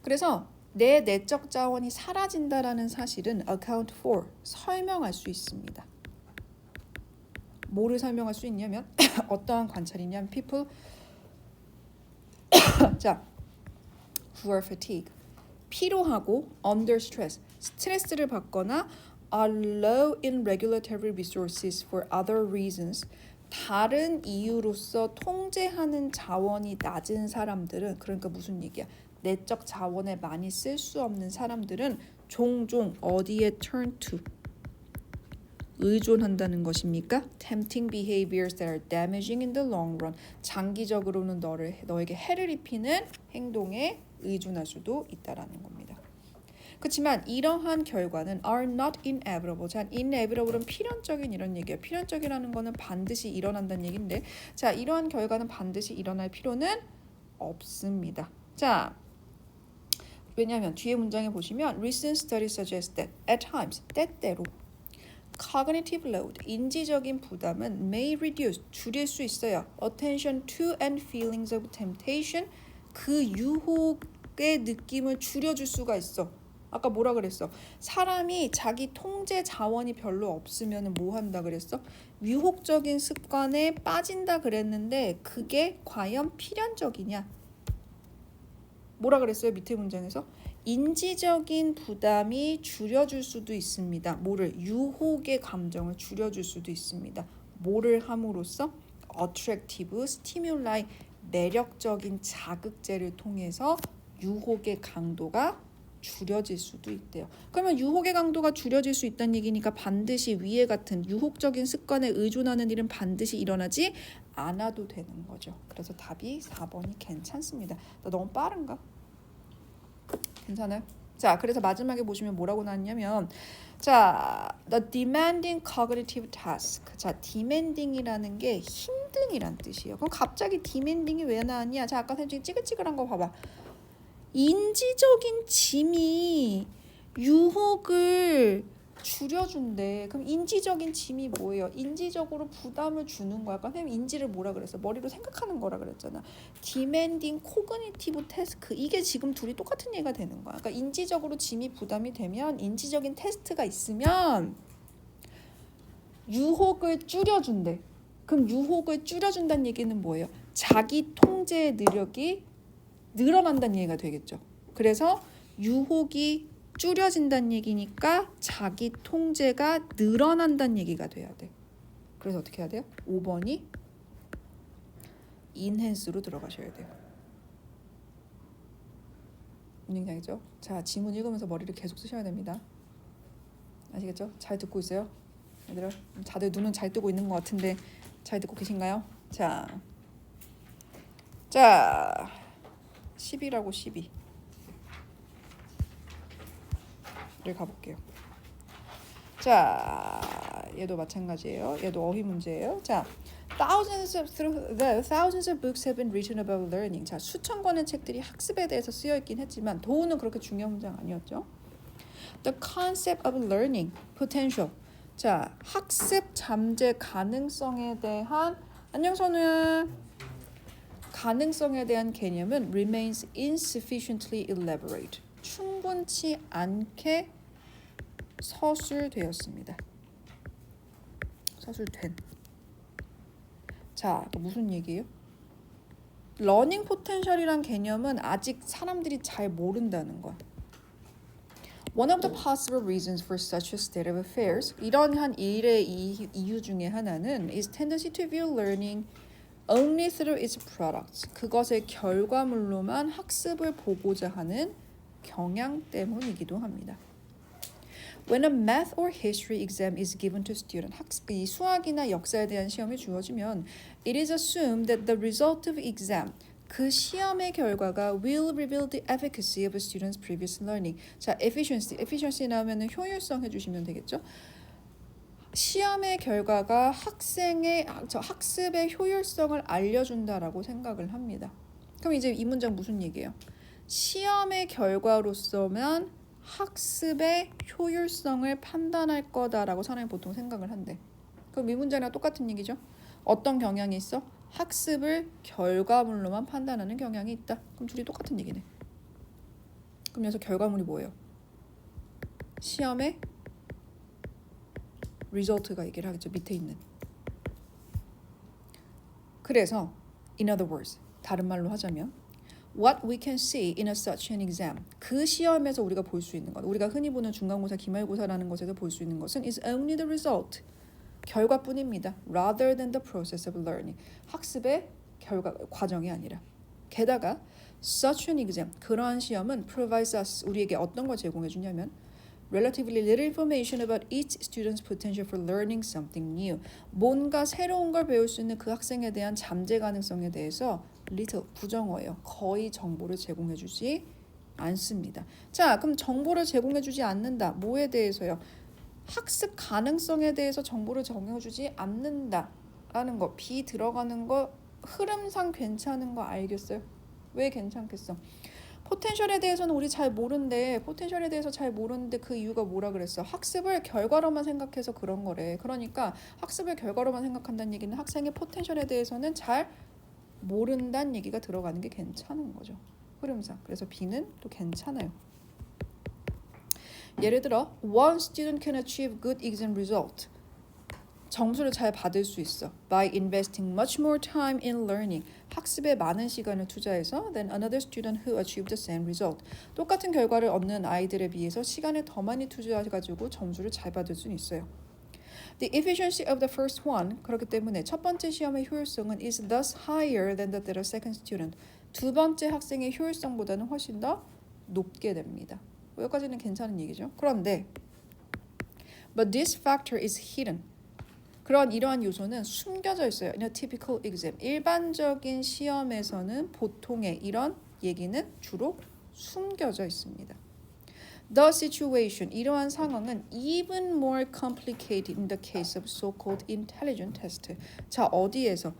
그래서 내 내적 자원이 사라진다라는 사실은 account for, 설명할 수 있습니다. 뭐를 설명할 수 있냐면 어떠한 관찰이냐면 people 자, who are fatigued, 피로하고 under stress, 스트레스를 받거나 are low in regulatory resources for other reasons, 다른 이유로서 통제하는 자원이 낮은 사람들은, 그러니까 무슨 얘기야? 내적 자원에 많이 쓸 수 없는 사람들은 종종 어디에 turn to? 의존한다는 것입니까? Tempting behaviors that are damaging in the long run. 장기적으로는 너에게 해를 입히는 행동에 의존할 수도 있다라는 겁니다. 그렇지만 이러한 결과는 are not inevitable. 자, inevitable은 필연적인 이런 얘기예요. 필연적이라는 거는 반드시 일어난다는 얘기인데, 자, 이러한 결과는 반드시 일어날 필요는 없습니다. 자, 왜냐하면 뒤에 문장에 보시면 recent studies suggest that at times, 때때로 cognitive load, 인지적인 부담은 may reduce, 줄일 수 있어요. attention to and feelings of temptation, 그 유혹의 느낌을 줄여줄 수가 있어. 아까 뭐라 그랬어? 사람이 자기 통제 자원이 별로 없으면 뭐 한다 그랬어? 유혹적인 습관에 빠진다 그랬는데 그게 과연 필연적이냐? 뭐라 그랬어요? 밑에 문장에서 인지적인 부담이 줄여줄 수도 있습니다. 뭐를? 유혹의 감정을 줄여줄 수도 있습니다. 뭐를 함으로써? attractive stimuli, 매력적인 자극제를 통해서 유혹의 강도가 줄여질 수도 있대요. 그러면 유혹의 강도가 줄여질 수 있다는 얘기니까 반드시 위에 같은 유혹적인 습관에 의존하는 일은 반드시 일어나지 않아도 되는 거죠. 그래서 답이 4번이 괜찮습니다. 나 너무 빠른가? 괜찮아요? 자, 그래서 마지막에 보시면 뭐라고 나왔냐면 자, the demanding cognitive task. 자, demanding이라는 게 힘든이란 뜻이에요. 그럼 갑자기 demanding이 왜 나왔냐? 자, 아까 선생님 찌글찌글한 거 봐봐. 인지적인 짐이 유혹을 줄여준대. 그럼 인지적인 짐이 뭐예요? 인지적으로 부담을 주는 거야. 아까 선생님 인지를 뭐라 그랬어? 머리로 생각하는 거라 그랬잖아. demanding cognitive task. 이게 지금 둘이 똑같은 얘기가 되는 거야. 그러니까 인지적으로 짐이 부담이 되면 인지적인 테스트가 있으면 유혹을 줄여준대. 그럼 유혹을 줄여준다는 얘기는 뭐예요? 자기 통제의 능력이 늘어난다는 얘기가 되겠죠. 그래서 유혹이 줄여진다는 얘기니까 자기 통제가 늘어난다는 얘기가 돼야 돼. 그래서 어떻게 해야 돼요? 5번이 enhance로 들어가셔야 돼요. 운행장이죠. 자, 지문 읽으면서 머리를 계속 쓰셔야 됩니다. 아시겠죠? 잘 듣고 있어요? 얘들아, 다들 눈은 잘 뜨고 있는 것 같은데 잘 듣고 계신가요? 자, 10이라고 12를 가볼게요. 자, 얘도 마찬가지예요. 얘도 어휘 문제예요. 자, thousands of books have been written about learning. 자, 수천 권의 책들이 학습에 대해서 쓰여 있긴 했지만 도우는 그렇게 중요한 문장 아니었죠. The concept of learning potential. 자, 학습 잠재 가능성에 대한 안녕 선우야. 가능성에 대한 개념은 remains insufficiently elaborate. 충분치 않게 서술되었습니다. 서술된. 자, 무슨 얘기예요? 러닝 포텐셜이란 개념은 아직 사람들이 잘 모른다는 거야. One of the possible reasons for such a state of affairs, 이러한 일의 이유 중에 하나는 is tendency to view learning only through its products. 그것의 결과물로만 학습을 보고자 하는 경향 때문이기도 합니다. When a math or history exam is given to student, 이 수학이나 역사에 대한 시험이 주어지면 it is assumed that the result of exam, 그 시험의 결과가 will reveal the efficacy of a student's previous learning. 자, efficiency 나오면 효율성 해주시면 되겠죠. 시험의 결과가 학습의 효율성을 알려준다라고 생각을 합니다. 그럼 이제 이 문장 무슨 얘기예요? 시험의 결과로서만 학습의 효율성을 판단할 거다라고 사람이 보통 생각을 한대. 그럼 이 문장이랑 똑같은 얘기죠. 어떤 경향이 있어? 학습을 결과물로만 판단하는 경향이 있다. 그럼 둘이 똑같은 얘기네. 그럼 여기서 결과물이 뭐예요? 시험의 result가 얘기를 하겠죠. 밑에 있는. 그래서 in other words, 다른 말로 하자면 what we can see in such an exam, 그 시험에서 우리가 볼 수 있는 것, 우리가 흔히 보는 중간고사, 기말고사라는 것에서 볼 수 있는 것은 is only the result, 결과뿐입니다. rather than the process of learning, 학습의 과정이 아니라. 게다가 such an exam, 그러한 시험은 provides us, 우리에게 어떤 걸 제공해 주냐면 relatively little information about each student's potential for learning something new, 뭔가 새로운 걸 배울 수 있는 그 학생에 대한 잠재 가능성에 대해서 little, 부정어예요. 거의 정보를 제공해 주지 않습니다. 자, 그럼 정보를 제공해 주지 않는다. 뭐에 대해서요? 학습 가능성에 대해서 정보를 제공해 주지 않는다라는 거, B 들어가는 거 흐름상 괜찮은 거 알겠어요? 왜 괜찮겠어? 포텐셜에 대해서는 우리 잘 모르는데 그 이유가 뭐라 그랬어? 학습을 결과로만 생각해서 그런 거래. 그러니까 학습을 결과로만 생각한다는 얘기는 학생의 포텐셜에 대해서는 잘 모른다는 얘기가 들어가는 게 괜찮은 거죠. 흐름상. 그래서 B는 또 괜찮아요. 예를 들어 one student can achieve good exam result. 점수를 잘 받을 수 있어. By investing much more time in learning. 학습에 많은 시간을 투자해서 than another student who achieved the same result. 똑같은 결과를 얻는 아이들에 비해서 시간을 더 많이 투자해가지고 점수를 잘 받을 수 있어요. The efficiency of the first one, 그렇기 때문에 첫 번째 시험의 효율성은 is thus higher than that of the second student. 두 번째 학생의 효율성보다는 훨씬 더 높게 됩니다. 여기까지는 괜찮은 얘기죠. 그런데 but this factor is hidden. 이러한 요소는 숨겨져 있어요. In a typical exam. 일반적인 시험에서는 보통의 이런 얘기는 주로 숨겨져 있습니다. The situation, 이러한 상황은 even more complicated in the case of so-called intelligent test. 자, 어디에서?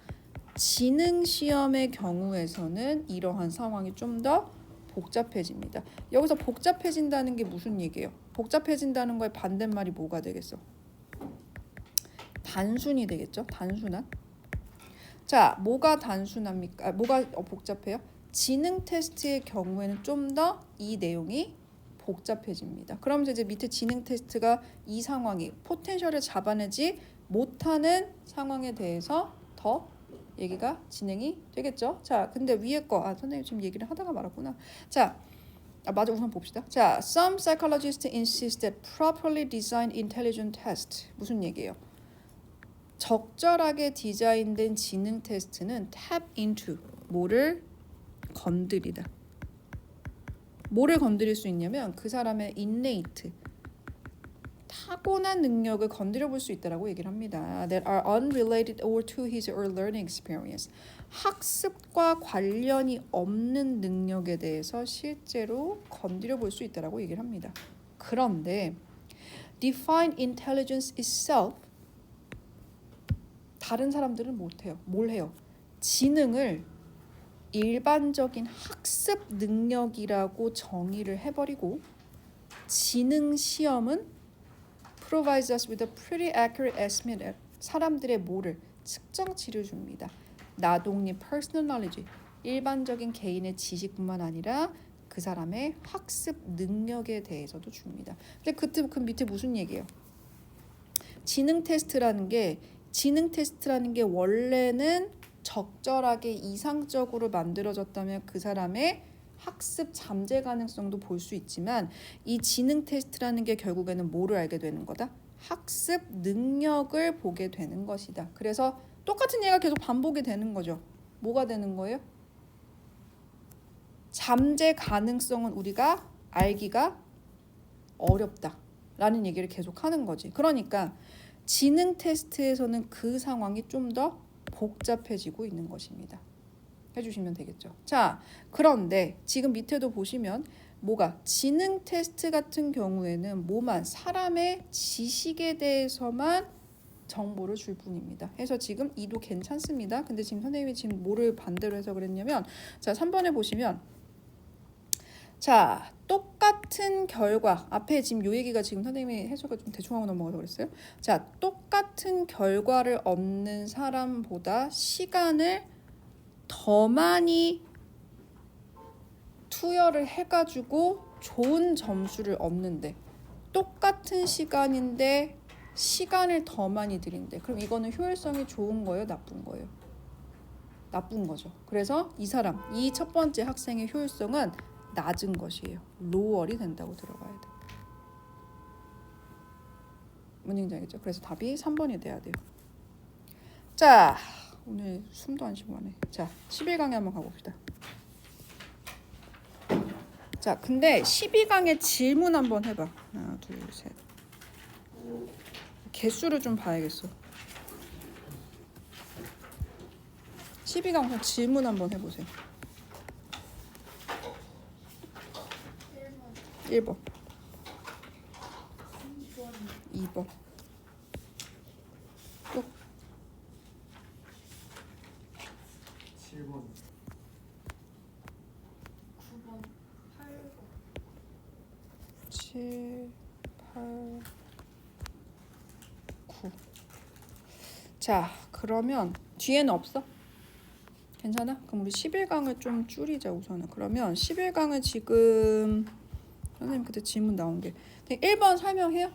지능 시험의 경우에서는 이러한 상황이 좀 더 복잡해집니다. 여기서 복잡해진다는 게 무슨 얘기예요? 복잡해진다는 거의 반대말이 뭐가 되겠어? 단순이 되겠죠? 단순한. 자, 뭐가 단순합니까? 뭐가 복잡해요? 지능 테스트의 경우에는 좀 더 이 내용이 복잡해집니다. 그럼 이제 밑에 지능 테스트가 이 상황이 포텐셜을 잡아내지 못하는 상황에 대해서 더 얘기가 진행이 되겠죠. 자, 근데 위에 거 선생님 지금 얘기를 하다가 말았구나. 자, 맞아, 우선 봅시다. 자, some psychologists insist that properly designed intelligent test, 무슨 얘기예요? 적절하게 디자인된 지능 테스트는 tap into, 뭐를 건드리다. 뭐를 건드릴 수 있냐면 그 사람의 innate 타고난 능력을 건드려 볼 수 있다라고 얘기를 합니다. That are unrelated or to his or learning experience. 학습과 관련이 없는 능력에 대해서 실제로 건드려 볼 수 있다라고 얘기를 합니다. 그런데 define intelligence itself 다른 사람들은 못해요. 뭘 해요? 지능을 일반적인 학습 능력이라고 정의를 해버리고 지능 시험은 provides us with a pretty accurate estimate 사람들의 뭐를 측정치를 줍니다. 나독립 personal knowledge 일반적인 개인의 지식뿐만 아니라 그 사람의 학습 능력에 대해서도 줍니다. 근데 그 밑에 무슨 얘기예요? 지능 테스트라는 게 원래는 적절하게 이상적으로 만들어졌다면 그 사람의 학습 잠재 가능성도 볼 수 있지만 이 지능 테스트라는 게 결국에는 뭐를 알게 되는 거다? 학습 능력을 보게 되는 것이다. 그래서 똑같은 얘가 계속 반복이 되는 거죠. 뭐가 되는 거예요? 잠재 가능성은 우리가 알기가 어렵다라는 얘기를 계속 하는 거지. 그러니까 지능 테스트에서는 그 상황이 좀 더 복잡해지고 있는 것입니다. 해주시면 되겠죠. 자, 그런데 지금 밑에도 보시면 뭐가 지능 테스트 같은 경우에는 뭐만 사람의 지식에 대해서만 정보를 줄 뿐입니다. 해서 지금 이도 괜찮습니다. 근데 지금 선생님이 지금 뭐를 반대로 해서 그랬냐면 자, 3번에 보시면 자, 똑같은 결과 앞에 지금 요 얘기가 지금 선생님이 해석을 좀 대충 하고 넘어가서 그랬어요. 자, 똑같은 결과를 얻는 사람보다 시간을 더 많이 투여를 해가지고 좋은 점수를 얻는데 똑같은 시간인데 시간을 더 많이 들인대. 그럼 이거는 효율성이 좋은 거예요? 나쁜 거예요? 나쁜 거죠. 그래서 이 첫 번째 학생의 효율성은 낮은 것이에요. 로월이 된다고 들어가야 돼. 뭔 얘기인지 알겠죠? 그래서 답이 3번이 돼야 돼요. 자, 오늘 숨도 안 쉬고 하네. 자, 11강에 한번 가봅시다. 자, 근데 12강의 질문 한번 해봐. 하나, 둘, 셋. 개수를 좀 봐야겠어. 12강 질문 한번 해보세요. 1번 2번 또 7번 9번 8번 7, 8, 9. 자, 그러면 뒤에는 없어? 괜찮아? 그럼 우리 11강을 좀 줄이자 우선은. 그러면 11강을 지금 선생님 그때 질문 나온 게 1번 설명해요?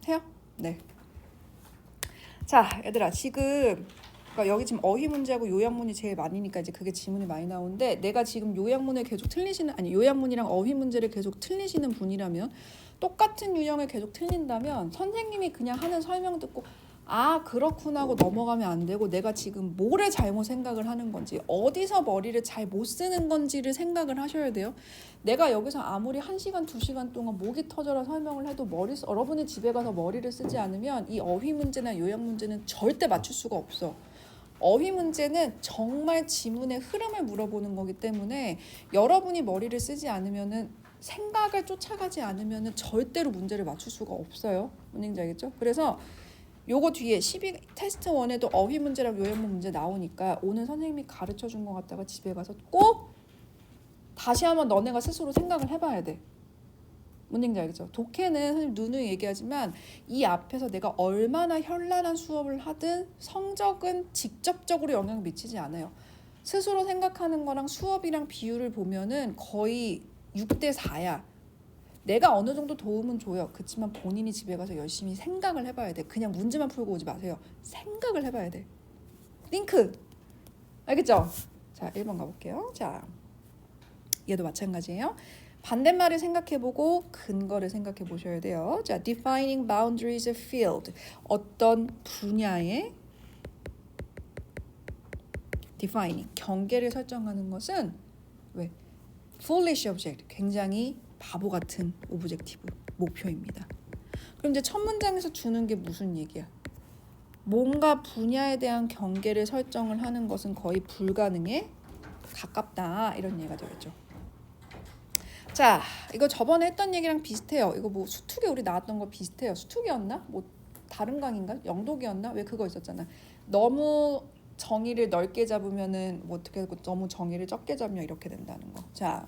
해요? 네. 자, 얘들아 지금 그러니까 여기 지금 어휘 문제하고 요약문이 제일 많으니까 이제 그게 질문이 많이 나오는데 내가 지금 요약문을 계속 요약문이랑 어휘 문제를 계속 틀리시는 분이라면 똑같은 유형을 계속 틀린다면 선생님이 그냥 하는 설명 듣고 아 그렇구나 하고 넘어가면 안 되고 내가 지금 뭐를 잘못 생각을 하는 건지 어디서 머리를 잘 못 쓰는 건지를 생각을 하셔야 돼요. 내가 여기서 아무리 1시간 2시간 동안 목이 터져라 설명을 해도 여러분이 집에 가서 머리를 쓰지 않으면 이 어휘 문제나 요약 문제는 절대 맞출 수가 없어. 어휘 문제는 정말 지문의 흐름을 물어보는 거기 때문에 여러분이 머리를 쓰지 않으면은 생각을 쫓아가지 않으면은 절대로 문제를 맞출 수가 없어요. 뭔지 알겠죠? 그래서 요거 뒤에 12 테스트 1에도 어휘 문제랑 요약문 문제 나오니까 오늘 선생님이 가르쳐 준 거 갖다가 집에 가서 꼭 다시 한번 너네가 스스로 생각을 해봐야 돼. 뭔지 알겠죠? 독해는 선생님 누누이 얘기하지만 이 앞에서 내가 얼마나 현란한 수업을 하든 성적은 직접적으로 영향을 미치지 않아요. 스스로 생각하는 거랑 수업이랑 비율을 보면은 거의 6대 4야. 내가 어느 정도 도움은 줘요. 그렇지만 본인이 집에 가서 열심히 생각을 해봐야 돼. 그냥 문제만 풀고 오지 마세요. 생각을 해봐야 돼. 링크. 알겠죠? 자, 1번 가볼게요. 자, 얘도 마찬가지예요. 반대말을 생각해보고 근거를 생각해 보셔야 돼요. 자, defining boundaries of field. 어떤 분야의 defining, 경계를 설정하는 것은 왜? foolish object, 굉장히 바보 같은 오브젝티브, 목표입니다. 그럼 이제 첫 문장에서 주는 게 무슨 얘기야? 뭔가 분야에 대한 경계를 설정을 하는 것은 거의 불가능에 가깝다 이런 얘기가 되겠죠. 자, 이거 저번에 했던 얘기랑 비슷해요. 이거 뭐 수특에 우리 나왔던 거 비슷해요. 수특이었나? 뭐 다른 강인가? 영독이었나? 왜 그거 있었잖아. 너무 정의를 넓게 잡으면은 뭐 어떻게 하고 너무 정의를 적게 잡으면 이렇게 된다는 거. 자,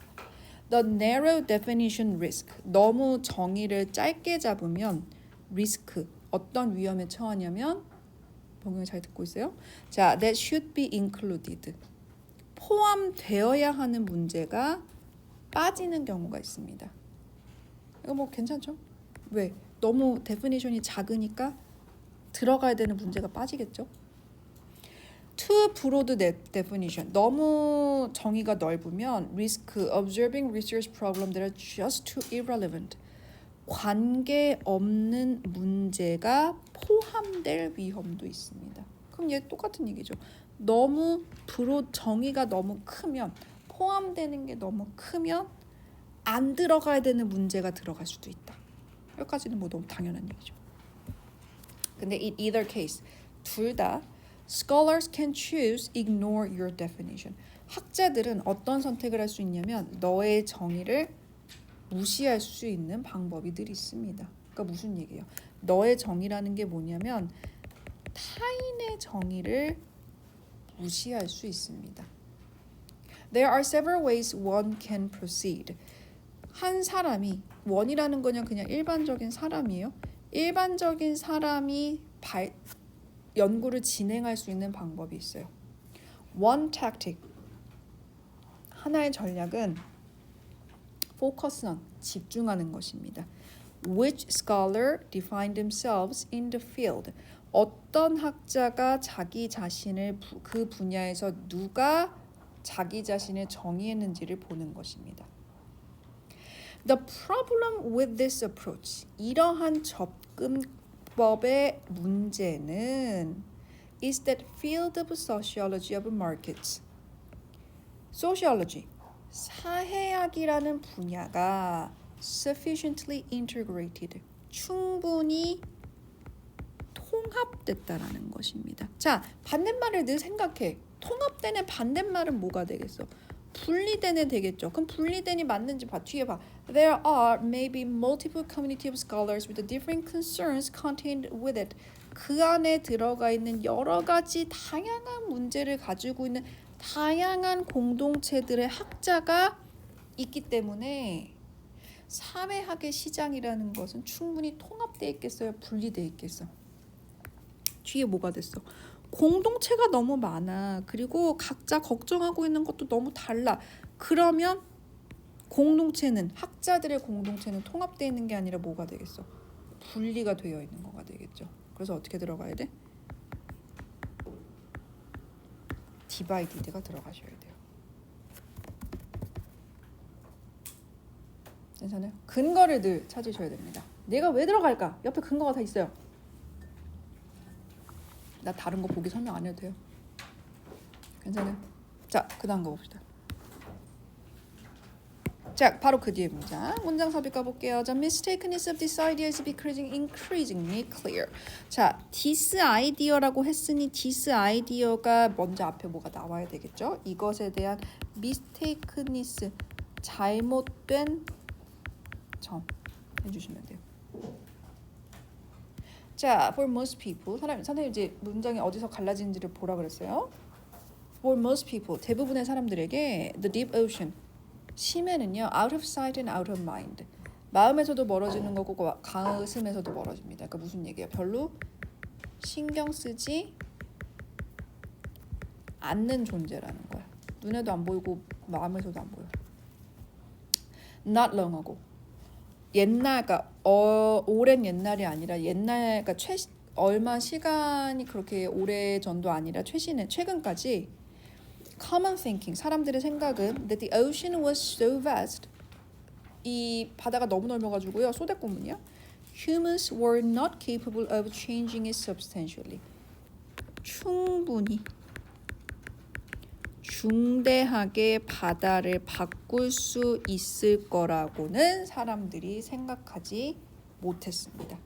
the narrow definition risk. 너무 정의를 짧게 잡으면 risk. 어떤 위험에 처하냐면 동영이 잘 듣고 있어요? 자, that should be included. 포함되어야 하는 문제가 빠지는 경우가 있습니다. 이거 뭐 괜찮죠? 왜? 너무 데피니션이 작으니까 들어가야 되는 문제가 빠지겠죠? Too broad definition. 너무 정의가 넓으면 risk observing research problem that are just too irrelevant. 관계 없는 문제가 포함될 위험도 있습니다. 그럼 얘 똑같은 얘기죠. 너무 정의가 너무 크면 포함되는 게 너무 크면 안 들어가야 되는 문제가 들어갈 수도 있다. 여기까지는 뭐 너무 당연한 얘기죠. 근데 in either case 둘 다 scholars can choose ignore your definition. 학자들은 어떤 선택을 할 수 있냐면 너의 정의를 무시할 수 있는 방법이 늘 있습니다. 그러니까 무슨 얘기예요? 너의 정의라는 게 뭐냐면 타인의 정의를 무시할 수 있습니다. There are several ways one can proceed. 한 사람이 원이라는 거는 그냥 일반적인 사람이에요. 일반적인 사람이 연구를 진행할 수 있는 방법이 있어요. One tactic. 하나의 전략은 focus on, 집중하는 것입니다. Which scholar define themselves in the field. 어떤 학자가 자기 자신을 그 분야에서 누가 자기 자신을 정의했는지를 보는 것입니다. The problem with this approach. 이러한 접근법의 문제는 is that field of sociology of markets. Sociology. 사회학이라는 분야가 sufficiently integrated, 충분히 통합됐다라는 것입니다. 자, 반대말을 늘 생각해. 통합된의 반대말은 뭐가 되겠어? 분리된에 되겠죠. 그럼 분리된이 맞는지 봐. 뒤에 봐. There are maybe multiple community of scholars with different concerns contained with it. 그 안에 들어가 있는 여러 가지 다양한 문제를 가지고 있는 다양한 공동체들의 학자가 있기 때문에 사회학의 시장이라는 것은 충분히 통합되어 있겠어요? 분리되어 있겠어? 뒤에 뭐가 됐어? 공동체가 너무 많아. 그리고 각자 걱정하고 있는 것도 너무 달라. 그러면 공동체는, 학자들의 공동체는 통합되어 있는 게 아니라 뭐가 되겠어? 분리가 되어 있는 거가 되겠죠. 그래서 어떻게 들어가야 돼? 디바이디드가 들어가셔야 돼요. 괜찮아요? 근거를 늘 찾으셔야 됩니다. 내가 왜 들어갈까? 옆에 근거가 다 있어요. 나 다른 거 보기 설명 안 해도 돼요. 괜찮아요? 자, 그 다음 거 봅시다. 자, 바로 그 뒤에 문장 삽입 가볼게요. The mistakeness of this idea is becoming increasingly clear. 자, this idea라고 했으니 this idea가 먼저 앞에 뭐가 나와야 되겠죠? 이것에 대한 mistakeness, 잘못된 점 해주시면 돼요. 자, for most people, 선생님 이제 문장이 어디서 갈라지는지를 보라 그랬어요. For most people, 대부분의 사람들에게 the deep ocean, 심해는요, out of sight and out of mind. 마음에서도 멀어지는 거고 가슴에서도 멀어집니다. 그러니까 무슨 얘기예요? 별로 신경 쓰지 않는 존재라는 거야. 눈에도 안 보이고 마음에서도 안 보여. Not long하고 옛날, 그러니까 오랜 옛날이 아니라 옛날, 그러니까 얼마 시간이 그렇게 오래 전도 아니라 최근까지 common thinking, 사람들의 생각은 that the ocean was so vast, 이 바다가 너무 넓어가지고요, 소대꼬문이야. Humans were not capable of changing it substantially. 중대하게 바다를 바꿀 수 있을 거라고는 사람들이 생각하지 못했습니다.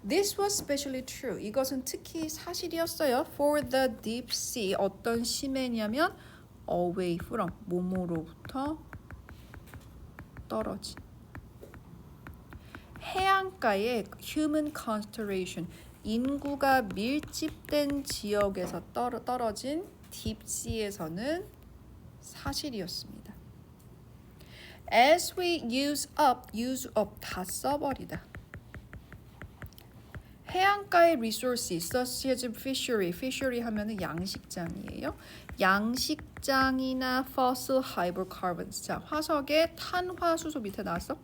This was especially true. 이것은 특히 사실이었어요. For the deep sea. 어떤 심해냐면 away from, 몸으로부터 떨어진. 해안가의 human concentration, 인구가 밀집된 지역에서 떨어진 딥시에서는 사실이었습니다. As we use up 다 써버리다. 해안가의 resources such as fishery 하면은 양식장이에요. 양식장이나 fossil hydrocarbons. 자, 화석의 탄화수소 밑에 나왔어?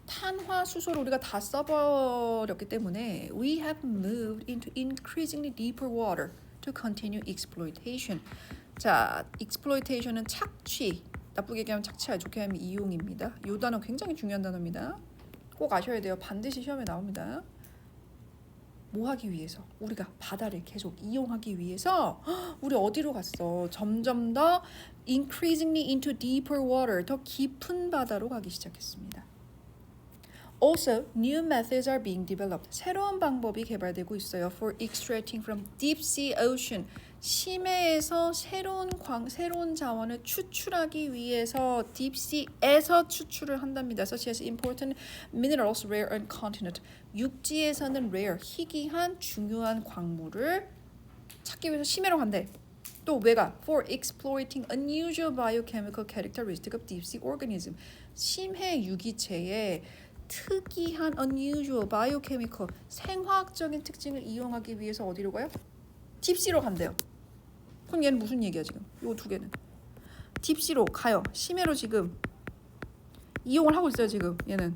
탄화수소를 우리가 다 써버렸기 때문에 we have moved into increasingly deeper water to continue exploitation. 자, exploitation은 착취. 나쁘게 얘기하면 착취, 좋게 하면 이용입니다. 이 단어 굉장히 중요한 단어입니다. 꼭 아셔야 돼요. 반드시 시험에 나옵니다. 뭐 하기 위해서? 우리가 바다를 계속 이용하기 위해서 우리 어디로 갔어? 점점 더 increasingly into deeper water, 더 깊은 바다로 가기 시작했습니다. Also, new methods are being developed. 새로운 방법이 개발되고 있어요. For extracting from deep sea ocean. 심해에서 새로운 자원을 추출하기 위해서 딥시에서 추출을 한답니다. Such as important minerals, rare and continent. 육지에서는 rare, 희귀한 중요한 광물을 찾기 위해서 심해로 간대. 또 왜가? For exploiting unusual biochemical characteristic of deep sea organism. 심해 유기체의 특이한 unusual biochemical 생화학적인 특징을 이용하기 위해서 어디로 가요? 딥시로 간대요. 그럼 얘는 무슨 얘기야 지금? 요 두 개는 딥시로 가요. 심해로 지금 이용을 하고 있어요. 지금 얘는.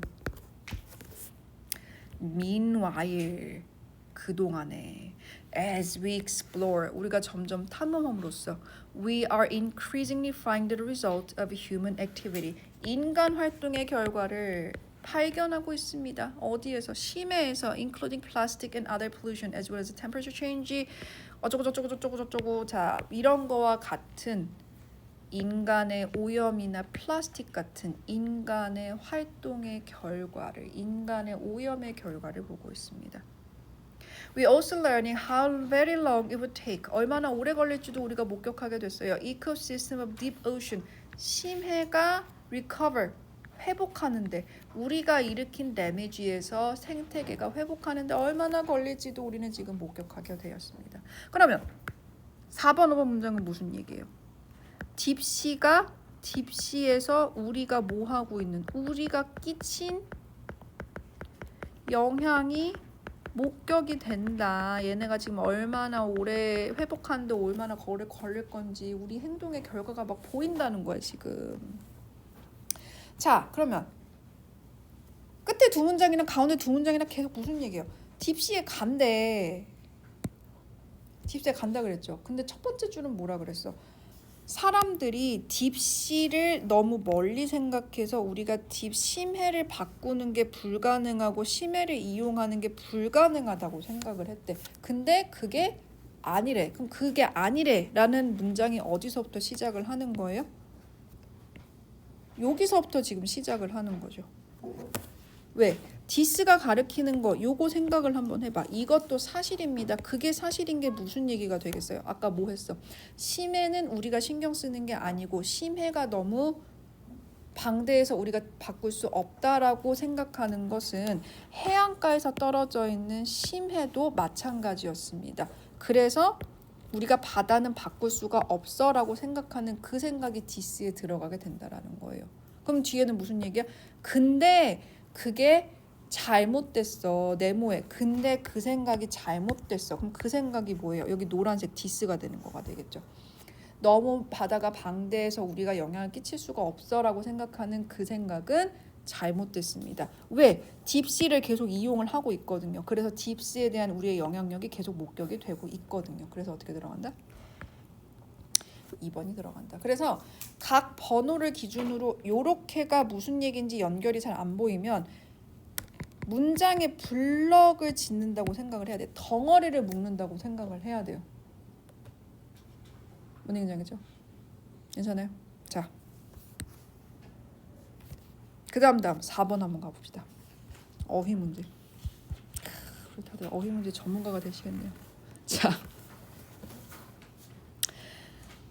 Meanwhile, 그동안에 as we explore, 우리가 점점 탐험함으로써 we are increasingly finding the result of human activity, 인간 활동의 결과를 발견하고 있습니다. 어디에서? 심해에서 including plastic and other pollution as well as temperature change, 어쩌고. 자, 이런 거와 같은 인간의 오염이나 플라스틱 같은 인간의 활동의 결과를, 인간의 오염의 결과를 보고 있습니다. We also learning how very long it would take. 얼마나 오래 걸릴지도 우리가 목격하게 됐어요. Ecosystem of deep ocean. 심해가 recover, 회복하는데, 우리가 일으킨 데미지에서 생태계가 회복하는데 얼마나 걸릴지도 우리는 지금 목격하게 되었습니다. 그러면 4번, 5번 문장은 무슨 얘기예요? 딥시에서 우리가 뭐 하고 있는, 우리가 끼친 영향이 목격이 된다. 얘네가 지금 얼마나 오래 회복하는데 얼마나 오래 걸릴 건지 우리 행동의 결과가 막 보인다는 거야 지금. 자, 그러면 끝에 두 문장이나 가운데 두 문장이나 계속 무슨 얘기예요? 딥시에 간대. 딥시에 간다 그랬죠. 근데 첫 번째 줄은 뭐라 그랬어? 사람들이 딥시를 너무 멀리 생각해서 우리가 심해를 바꾸는 게 불가능하고 심해를 이용하는 게 불가능하다고 생각을 했대. 근데 그게 아니래. 그럼 그게 아니래라는 문장이 어디서부터 시작을 하는 거예요? 여기서부터 지금 시작을 하는 거죠. 왜? 디스가 가리키는 거 요거 생각을 한번 해봐. 이것도 사실입니다. 그게 사실인 게 무슨 얘기가 되겠어요? 아까 뭐 했어? 심해는 우리가 신경 쓰는 게 아니고 심해가 너무 방대해서 우리가 바꿀 수 없다라고 생각하는 것은 해안가에서 떨어져 있는 심해도 마찬가지였습니다. 그래서 우리가 바다는 바꿀 수가 없어라고 생각하는 그 생각이 디스에 들어가게 된다라는 거예요. 그럼 뒤에는 무슨 얘기야? 근데 그게 잘못됐어. 네모에. 근데 그 생각이 잘못됐어. 그럼 그 생각이 뭐예요? 여기 노란색 디스가 되는 거가 되겠죠. 너무 바다가 방대해서 우리가 영향을 끼칠 수가 없어라고 생각하는 그 생각은 잘못됐습니다. 왜? 딥시를 계속 이용을 하고 있거든요. 그래서 딥시에 대한 우리의 영향력이 계속 목격이 되고 있거든요. 그래서 어떻게 들어간다? 2번이 들어간다. 그래서 각 번호를 기준으로 요렇게가 무슨 얘기인지 연결이 잘 안 보이면 문장에 블럭을 짓는다고 생각을 해야 돼. 덩어리를 묶는다고 생각을 해야 돼요. 뭔 얘기인지 알겠죠? 괜찮아요? 자, 그 다음 4번 한번 가봅시다. 어휘 문제. 우리 다들 어휘 문제 전문가가 되시겠네요.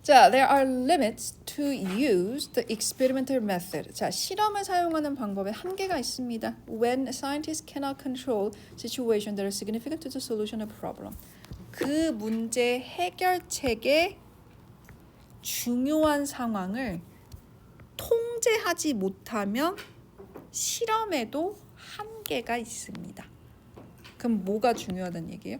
자, there are limits to use the experimental method. 자, 실험을 사용하는 방법에 한계가 있습니다. When scientists cannot control situations that are significant to the solution of a problem. 그 문제 해결책의 중요한 상황을 통제하지 못하면 실험에도 한계가 있습니다. 그럼 뭐가 중요하다는 얘기예요?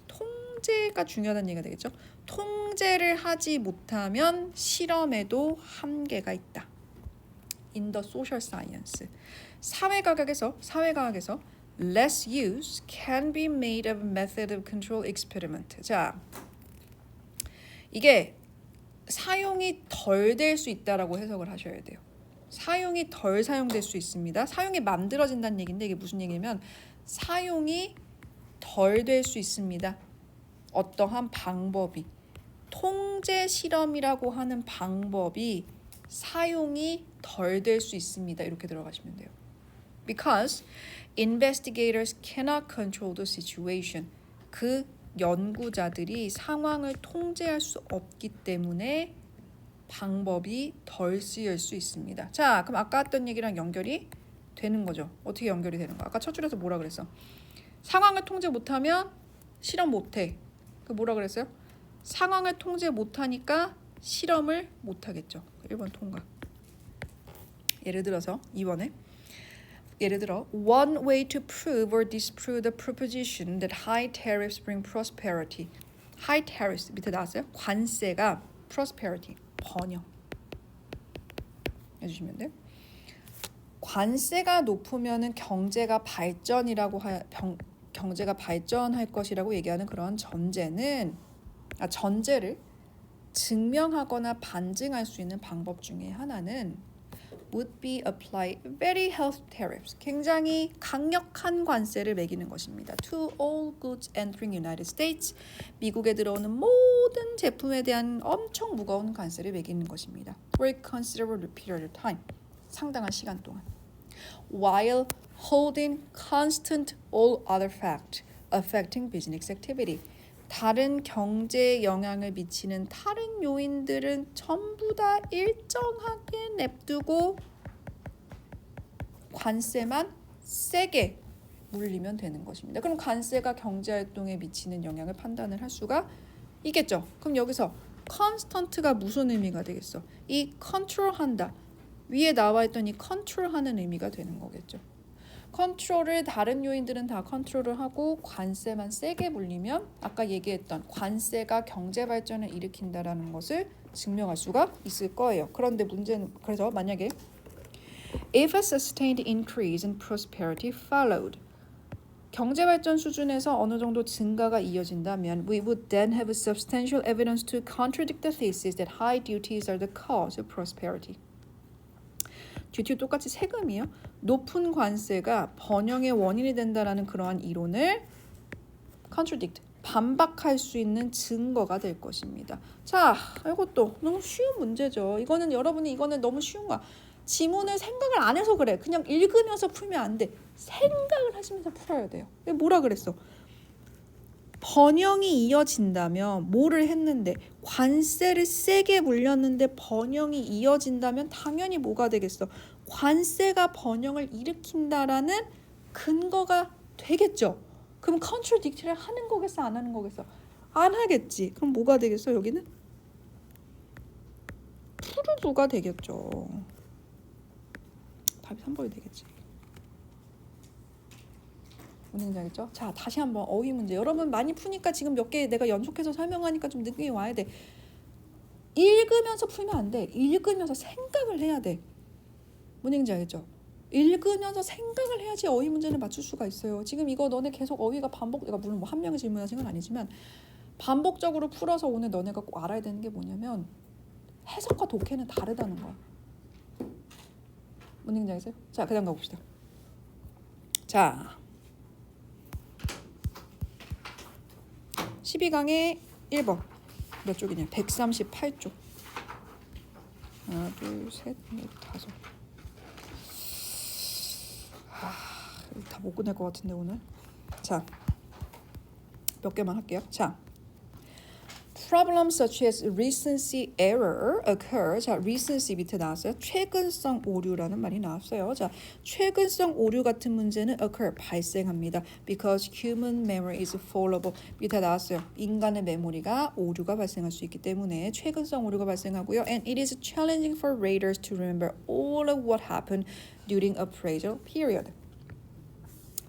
통제가 중요하다는 얘기가 되겠죠? 통제를 하지 못하면 실험에도 한계가 있다. In the social science. 사회과학에서 less use can be made of method of control experiment. 자, 이게 사용이 덜 될 수 있다라고 해석을 하셔야 돼요. 사용이 덜 사용될 수 있습니다. 사용이 만들어진다는 얘기인데 이게 무슨 얘기냐면 사용이 덜 될 수 있습니다. 어떠한 방법이 통제 실험이라고 하는 방법이 사용이 덜 될 수 있습니다. 이렇게 들어가시면 돼요. Because investigators cannot control the situation. 그 연구자들이 상황을 통제할 수 없기 때문에 방법이 덜 쓰일 수 있습니다. 자, 그럼 아까 했던 얘기랑 연결이 되는 거죠. 어떻게 연결이 되는 거야? 아까 첫 줄에서 뭐라 그랬어? 상황을 통제 못하면 실험 못해. 그 뭐라 그랬어요? 상황을 통제 못하니까 실험을 못하겠죠. 1번 통과. 예를 들어서 2번에 예를 들어 one way to prove or disprove the proposition that high tariffs bring prosperity. high tariffs 밑에 나왔어요. 관세가 prosperity 번영 해주시면 돼요. 관세가 높으면은 경제가 발전할 것이라고 얘기하는 그런 전제를 증명하거나 반증할 수 있는 방법 중에 하나는 would be apply very health tariffs. 굉장히 강력한 관세를 매기는 것입니다. To all goods entering United States. 미국에 들어오는 모든 제품에 대한 엄청 무거운 관세를 매기는 것입니다. For a considerable period of time. 상당한 시간 동안. While holding constant all other facts affecting business activity. 다른 경제에 영향을 미치는 다른 요인들은 전부 다 일정하게 냅두고 관세만 세게 물리면 되는 것입니다. 그럼 관세가 경제활동에 미치는 영향을 판단을 할 수가 있겠죠. 그럼 여기서 constant가 무슨 의미가 되겠어? 이 control한다. 위에 나와 있던 이 control하는 의미가 되는 거겠죠. 컨트롤을 다른 요인들은 다 컨트롤을 하고 관세만 세게 물리면 아까 얘기했던 관세가 경제 발전을 일으킨다라는 것을 증명할 수가 있을 거예요. 그런데 문제는 그래서 만약에 if a sustained increase in prosperity followed 경제 발전 수준에서 어느 정도 증가가 이어진다면 we would then have substantial evidence to contradict the thesis that high duties are the cause of prosperity. 듀티 똑같이 세금이요. 높은 관세가 번영의 원인이 된다라는 그러한 이론을 contradict, 반박할 수 있는 증거가 될 것입니다. 자, 이것도 너무 쉬운 문제죠. 이거는 너무 쉬운 거야. 지문을 생각을 안 해서 그래. 그냥 읽으면서 풀면 안 돼. 생각을 하시면서 풀어야 돼요. 뭐라 그랬어? 번영이 이어진다면 뭐를 했는데 관세를 세게 물렸는데 번영이 이어진다면 당연히 뭐가 되겠어? 관세가 번영을 일으킨다라는 근거가 되겠죠. 그럼 contradict를 하는 거겠어? 안 하는 거겠어? 안 하겠지. 그럼 뭐가 되겠어? 여기는? 프루브가 되겠죠. 답이 3번이 되겠지. 뭔지 알겠죠? 자, 다시 한번 어휘 문제. 여러분 많이 푸니까 지금 몇 개 내가 연속해서 설명하니까 좀 느낌이 와야 돼. 읽으면서 풀면 안 돼. 읽으면서 생각을 해야 돼. 뭔지 알겠죠? 읽으면서 생각을 해야지 어휘 문제를 맞출 수가 있어요. 지금 이거 너네 계속 어휘가 내가 물론 뭐 한 명이 질문하신 건 아니지만 반복적으로 풀어서 오늘 너네가 꼭 알아야 되는 게 뭐냐면 해석과 독해는 다르다는 거야. 뭔지 알겠어요? 자, 그 다음 가봅시다. 자, 12강의 1번 몇 쪽이냐? 138쪽. 하나, 둘, 셋, 넷, 다섯. 다 못 끝낼 것 같은데 오늘. 자, 몇 개만 할게요. 자, Problems such as recency error occur. 자, recency 밑에 나왔어요. 최근성 오류라는 말이 나왔어요. 자, 최근성 오류 같은 문제는 occur, 발생합니다. Because human memory is fallible. 밑에 나왔어요. 인간의 메모리가 오류가 발생할 수 있기 때문에 최근성 오류가 발생하고요. And it is challenging for raters to remember all of what happened during appraisal period.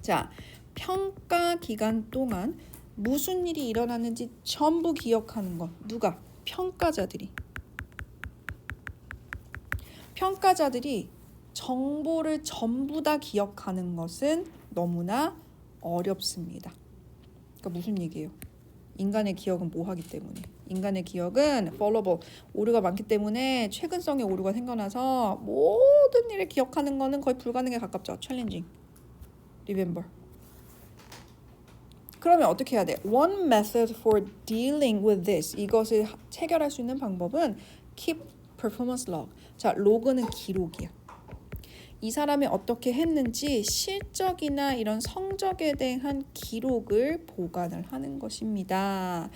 자, 평가 기간 동안 무슨 일이 일어났는지 전부 기억하는 것. 누가? 평가자들이. 평가자들이 정보를 전부 다 기억하는 것은 너무나 어렵습니다. 그러니까 무슨 얘기예요? 인간의 기억은 뭐하기 때문에? 인간의 기억은 fallible, 오류가 많기 때문에 최근성의 오류가 생겨나서 모든 일을 기억하는 것은 거의 불가능에 가깝죠. challenging. remember. 그러면 어떻게 해야 돼? One method for dealing with this. 이것을 해결할 수 있는 방법은 keep performance log. 자, 로그는 기록이야. 이 사람이 어떻게 했는지 실적이나 이런 성적에 대한 기록을 보관을 하는 것입니다.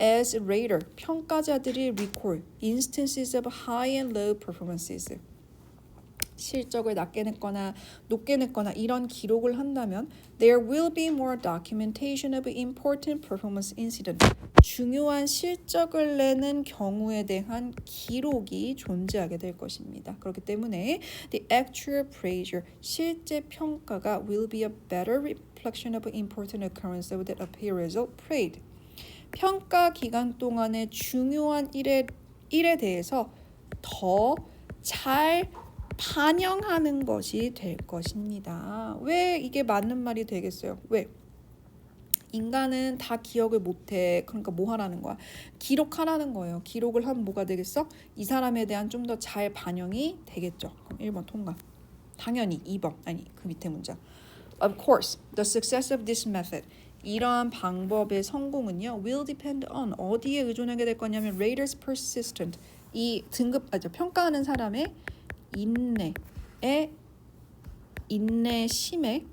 As rater, 평가자들이 record instances of high and low performances. 실적을 낮게 냈거나 높게 냈거나 이런 기록을 한다면 there will be more documentation of important performance incident. 중요한 실적을 내는 경우에 대한 기록이 존재하게 될 것입니다. 그렇기 때문에 the actual appraisal, 실제 평가가 will be a better reflection of important occurrence of the appraisal prayed. 평가 기간 동안의 중요한 일에 대해서 더 잘 반영하는 것이 될 것입니다. 왜 이게 맞는 말이 되겠어요? 왜? 인간은 다 기억을 못해. 그러니까 뭐 하라는 거야? 기록하라는 거예요. 기록을 하면 뭐가 되겠어? 이 사람에 대한 좀 더 잘 반영이 되겠죠. 그럼 1번 통과. 당연히 2번. 아니, 그 밑에 문장. Of course, the success of this method. 이러한 방법의 성공은요, will depend on, 어디에 의존하게 될 거냐면 raters persistent. 이 평가하는 사람의 인내심에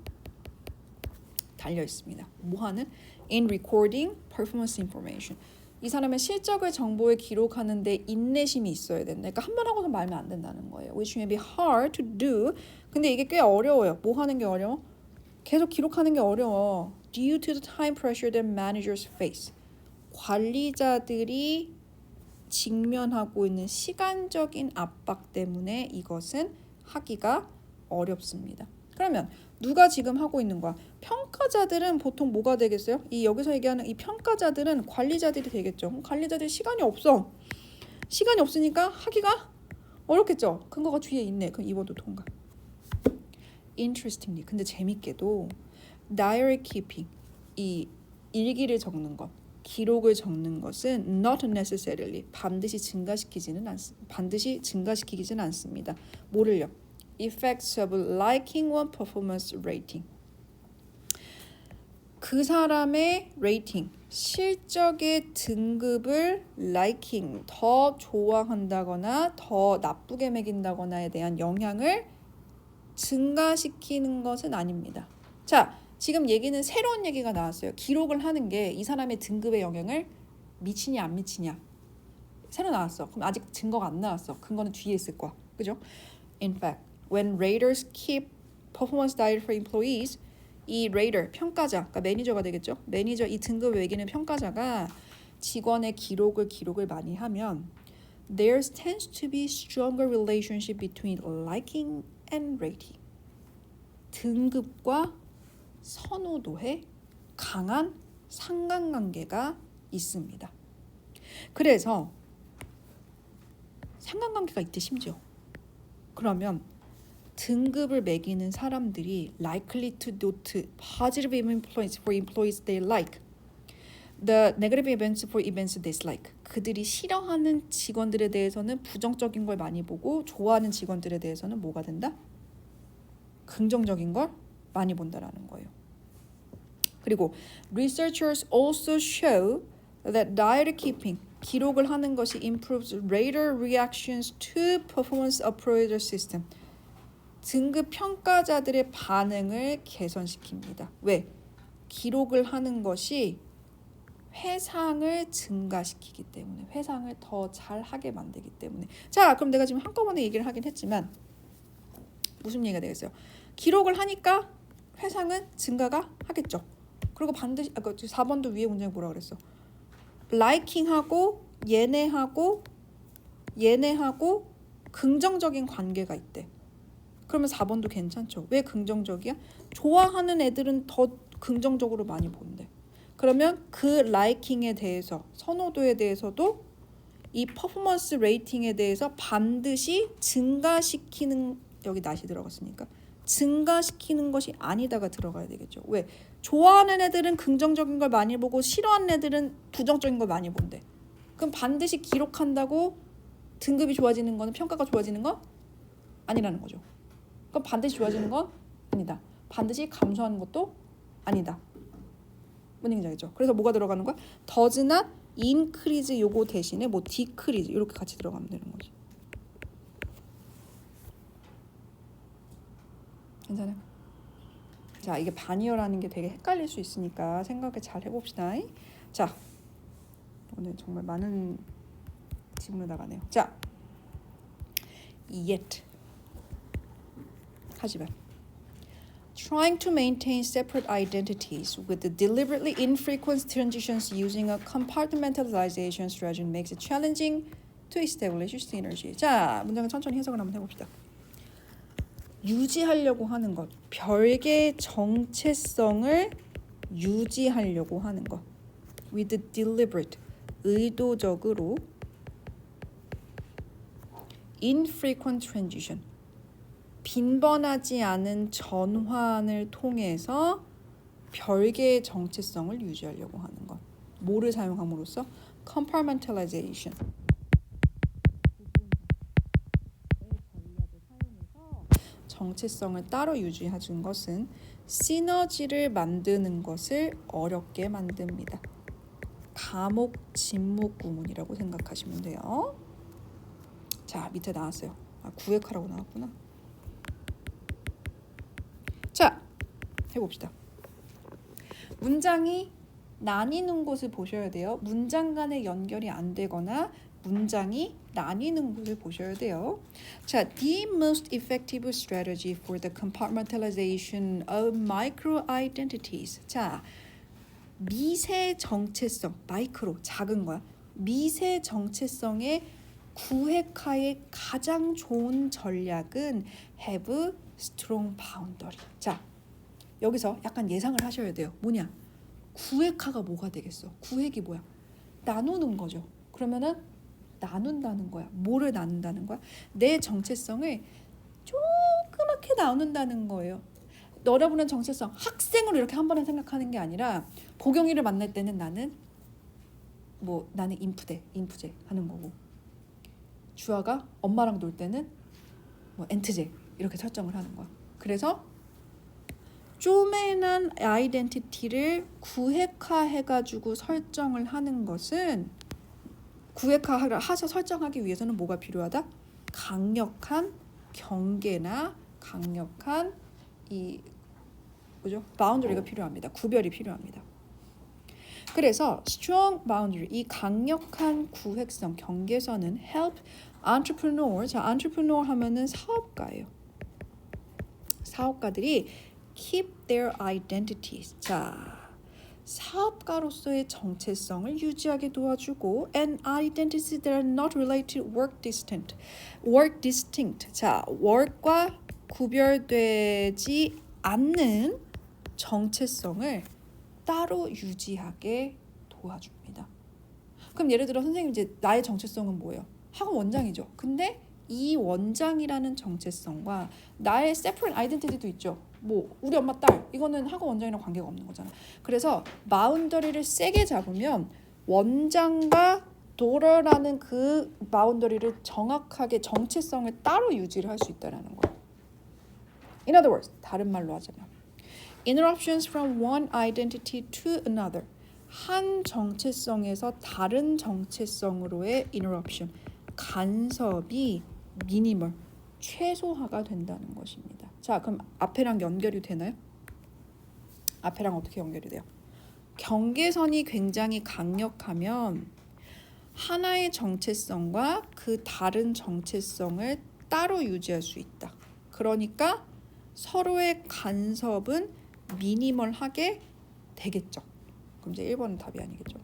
달려 있습니다. 뭐하는? In recording performance information. 이 사람의 실적을 정보에 기록하는데 인내심이 있어야 된다. 그러니까 한 번 하고서 말면 안 된다는 거예요. Which may be hard to do. 근데 이게 꽤 어려워요. 뭐 하는 게 어려워? 계속 기록하는 게 어려워. Due to the time pressure that managers face. 관리자들이 직면하고 있는 시간적인 압박 때문에 이것은 하기가 어렵습니다. 그러면 누가 지금 하고 있는 거야? 평가자들은 보통 뭐가 되겠어요? 이 여기서 얘기하는 이 평가자들은 관리자들이 되겠죠. 관리자들이 시간이 없어. 시간이 없으니까 하기가 어렵겠죠. 근거가 뒤에 있네. 그럼 2번도 통과. Interestingly, 근데 재밌게도 diary keeping, 이 일기를 적는 것, 기록을 적는 것은 not necessarily 반드시 증가시키지는 않습니다. 뭐를요? Effects of liking one performance rating. 그 사람의 레이팅, 실적의 등급을 liking, 더 좋아한다거나 더 나쁘게 매긴다거나에 대한 영향을 증가시키는 것은 아닙니다. 자, 지금 얘기는 새로운 얘기가 나왔어요. 기록을 하는 게 이 사람의 등급에 영향을 미치냐 안 미치냐. 새로 나왔어. 그럼 아직 증거가 안 나왔어. 근거는 뒤에 있을 거야. 그죠? In fact, when raters keep performance data for employees, 이 rater, 평가자, 그러니까 매니저가 되겠죠. 매니저 이 등급을 매기는 평가자가 직원의 기록을 많이 하면 there tends to be stronger relationship between liking and rating. 등급과 선호도에 강한 상관관계가 있습니다. 그래서 상관관계가 있대 심지어. 그러면 등급을 매기는 사람들이 likely to note positive influence for employees they like, the negative events for events they dislike. 그들이 싫어하는 직원들에 대해서는 부정적인 걸 많이 보고 좋아하는 직원들에 대해서는 뭐가 된다? 긍정적인 걸 많이 본다라는 거예요. 그리고 researchers also show that diary keeping, 기록을 하는 것이 improves rater reactions to performance appraisal system. 등급 평가자들의 반응을 개선시킵니다. 왜? 기록을 하는 것이 회상을 증가시키기 때문에, 회상을 더 잘하게 만들기 때문에. 자, 그럼 내가 지금 한꺼번에 얘기를 하긴 했지만 무슨 얘기가 되겠어요? 기록을 하니까 회상은 증가가 하겠죠. 그리고 반드시 4번도 위에 문장이 뭐라 그랬어? 라이킹하고 얘네하고 긍정적인 관계가 있대. 그러면 4번도 괜찮죠. 왜 긍정적이야? 좋아하는 애들은 더 긍정적으로 많이 본대. 그러면 그 라이킹에 대해서, 선호도에 대해서도 이 퍼포먼스 레이팅에 대해서 반드시 증가시키는, 여기 낫이 들어갔으니까 증가시키는 것이 아니다가 들어가야 되겠죠. 왜? 좋아하는 애들은 긍정적인 걸 많이 보고 싫어하는 애들은 부정적인 걸 많이 본대. 그럼 반드시 기록한다고 등급이 좋아지는 거는, 평가가 좋아지는 건 아니라는 거죠. 그럼 반드시 좋아지는 건 아니다. 반드시 감소하는 것도 아니다. 뭔 얘기인지 알겠죠? 그래서 뭐가 들어가는 거야? does not increase 요거 대신에 뭐 decrease 이렇게 같이 들어가면 되는 거지. 괜찮아요? 자, 이게 반이어라는 게 되게 헷갈릴 수 있으니까 생각을 잘 해봅시다. 자, 오늘 정말 많은 질문을 나가네요. 자, yet 하지만 trying to maintain separate identities with the deliberately infrequent transitions using a compartmentalization strategy makes it challenging to establish synergy. 자, 문장을 천천히 해석을 한번 해봅시다. 유지하려고 하는 것, 별개의 정체성을 유지하려고 하는 것, with deliberate, 의도적으로, infrequent transition, 빈번하지 않은 전환을 통해서 별개의 정체성을 유지하려고 하는 것. 뭐를 사용함으로써? compartmentalization. 정체성을 따로 유지하는 것은 시너지를 만드는 것을 어렵게 만듭니다. 감옥 진목 구문이라고 생각하시면 돼요. 자, 밑에 나왔어요. 구획하라고 나왔구나. 자, 해봅시다. 문장이 나뉘는 곳을 보셔야 돼요. 문장 간의 연결이 안 되거나 문장이 나뉘는 곳을 보셔야 돼요. 자, the most effective strategy for the compartmentalization of micro identities. 자, 미세 정체성, 마이크로, 작은 거야. 미세 정체성의 구획하의 가장 좋은 전략은 have strong boundary. 자, 여기서 약간 예상을 하셔야 돼요. 뭐냐? 구획하가 뭐가 되겠어? 구획이 뭐야? 나누는 거죠. 그러면은 나눈다는 거야. 뭐를 나눈다는 거야? 내 정체성을 조그맣게 나눈다는 거예요. 여러분은 정체성 학생으로 이렇게 한 번에 생각하는 게 아니라 보경이를 만날 때는 나는 인프제 하는 거고, 주아가 엄마랑 놀 때는 엔트제 이렇게 설정을 하는 거야. 그래서 쪼매난 아이덴티티를 구획화해가지고 설정을 하는 것은, 구획화해서 설정하기 위해서는 뭐가 필요하다? 강력한 경계나 강력한 바운더리가 필요합니다. 구별이 필요합니다. 그래서 strong boundary, 이 강력한 구획성, 경계선은 help entrepreneur, 자, entrepreneur 하면은 사업가예요. 사업가들이 keep their identities. 자, 사업가로서의 정체성을 유지하게 도와주고 and identities that are not related work distinct. 자, work과 구별되지 않는 정체성을 따로 유지하게 도와줍니다. 그럼 예를 들어 선생님, 이제 나의 정체성은 뭐예요? 학원 원장이죠. 근데 이 원장이라는 정체성과 나의 separate identity도 있죠. 우리 엄마 딸, 이거는 학원 원장이랑 관계가 없는 거잖아. 그래서 바운더리를 세게 잡으면 원장과 daughter라는 그 바운더리를 정확하게 정체성을 따로 유지를 할 수 있다는 거예요. In other words, 다른 말로 하자면 interruptions from one identity to another, 한 정체성에서 다른 정체성으로의 interruption, 간섭이 미니멀, 최소화가 된다는 것입니다. 자, 그럼 앞에랑 연결이 되나요? 앞에랑 어떻게 연결이 돼요? 경계선이 굉장히 강력하면 하나의 정체성과 그 다른 정체성을 따로 유지할 수 있다. 그러니까 서로의 간섭은 미니멀하게 되겠죠. 그럼 이제 1번은 답이 아니겠죠.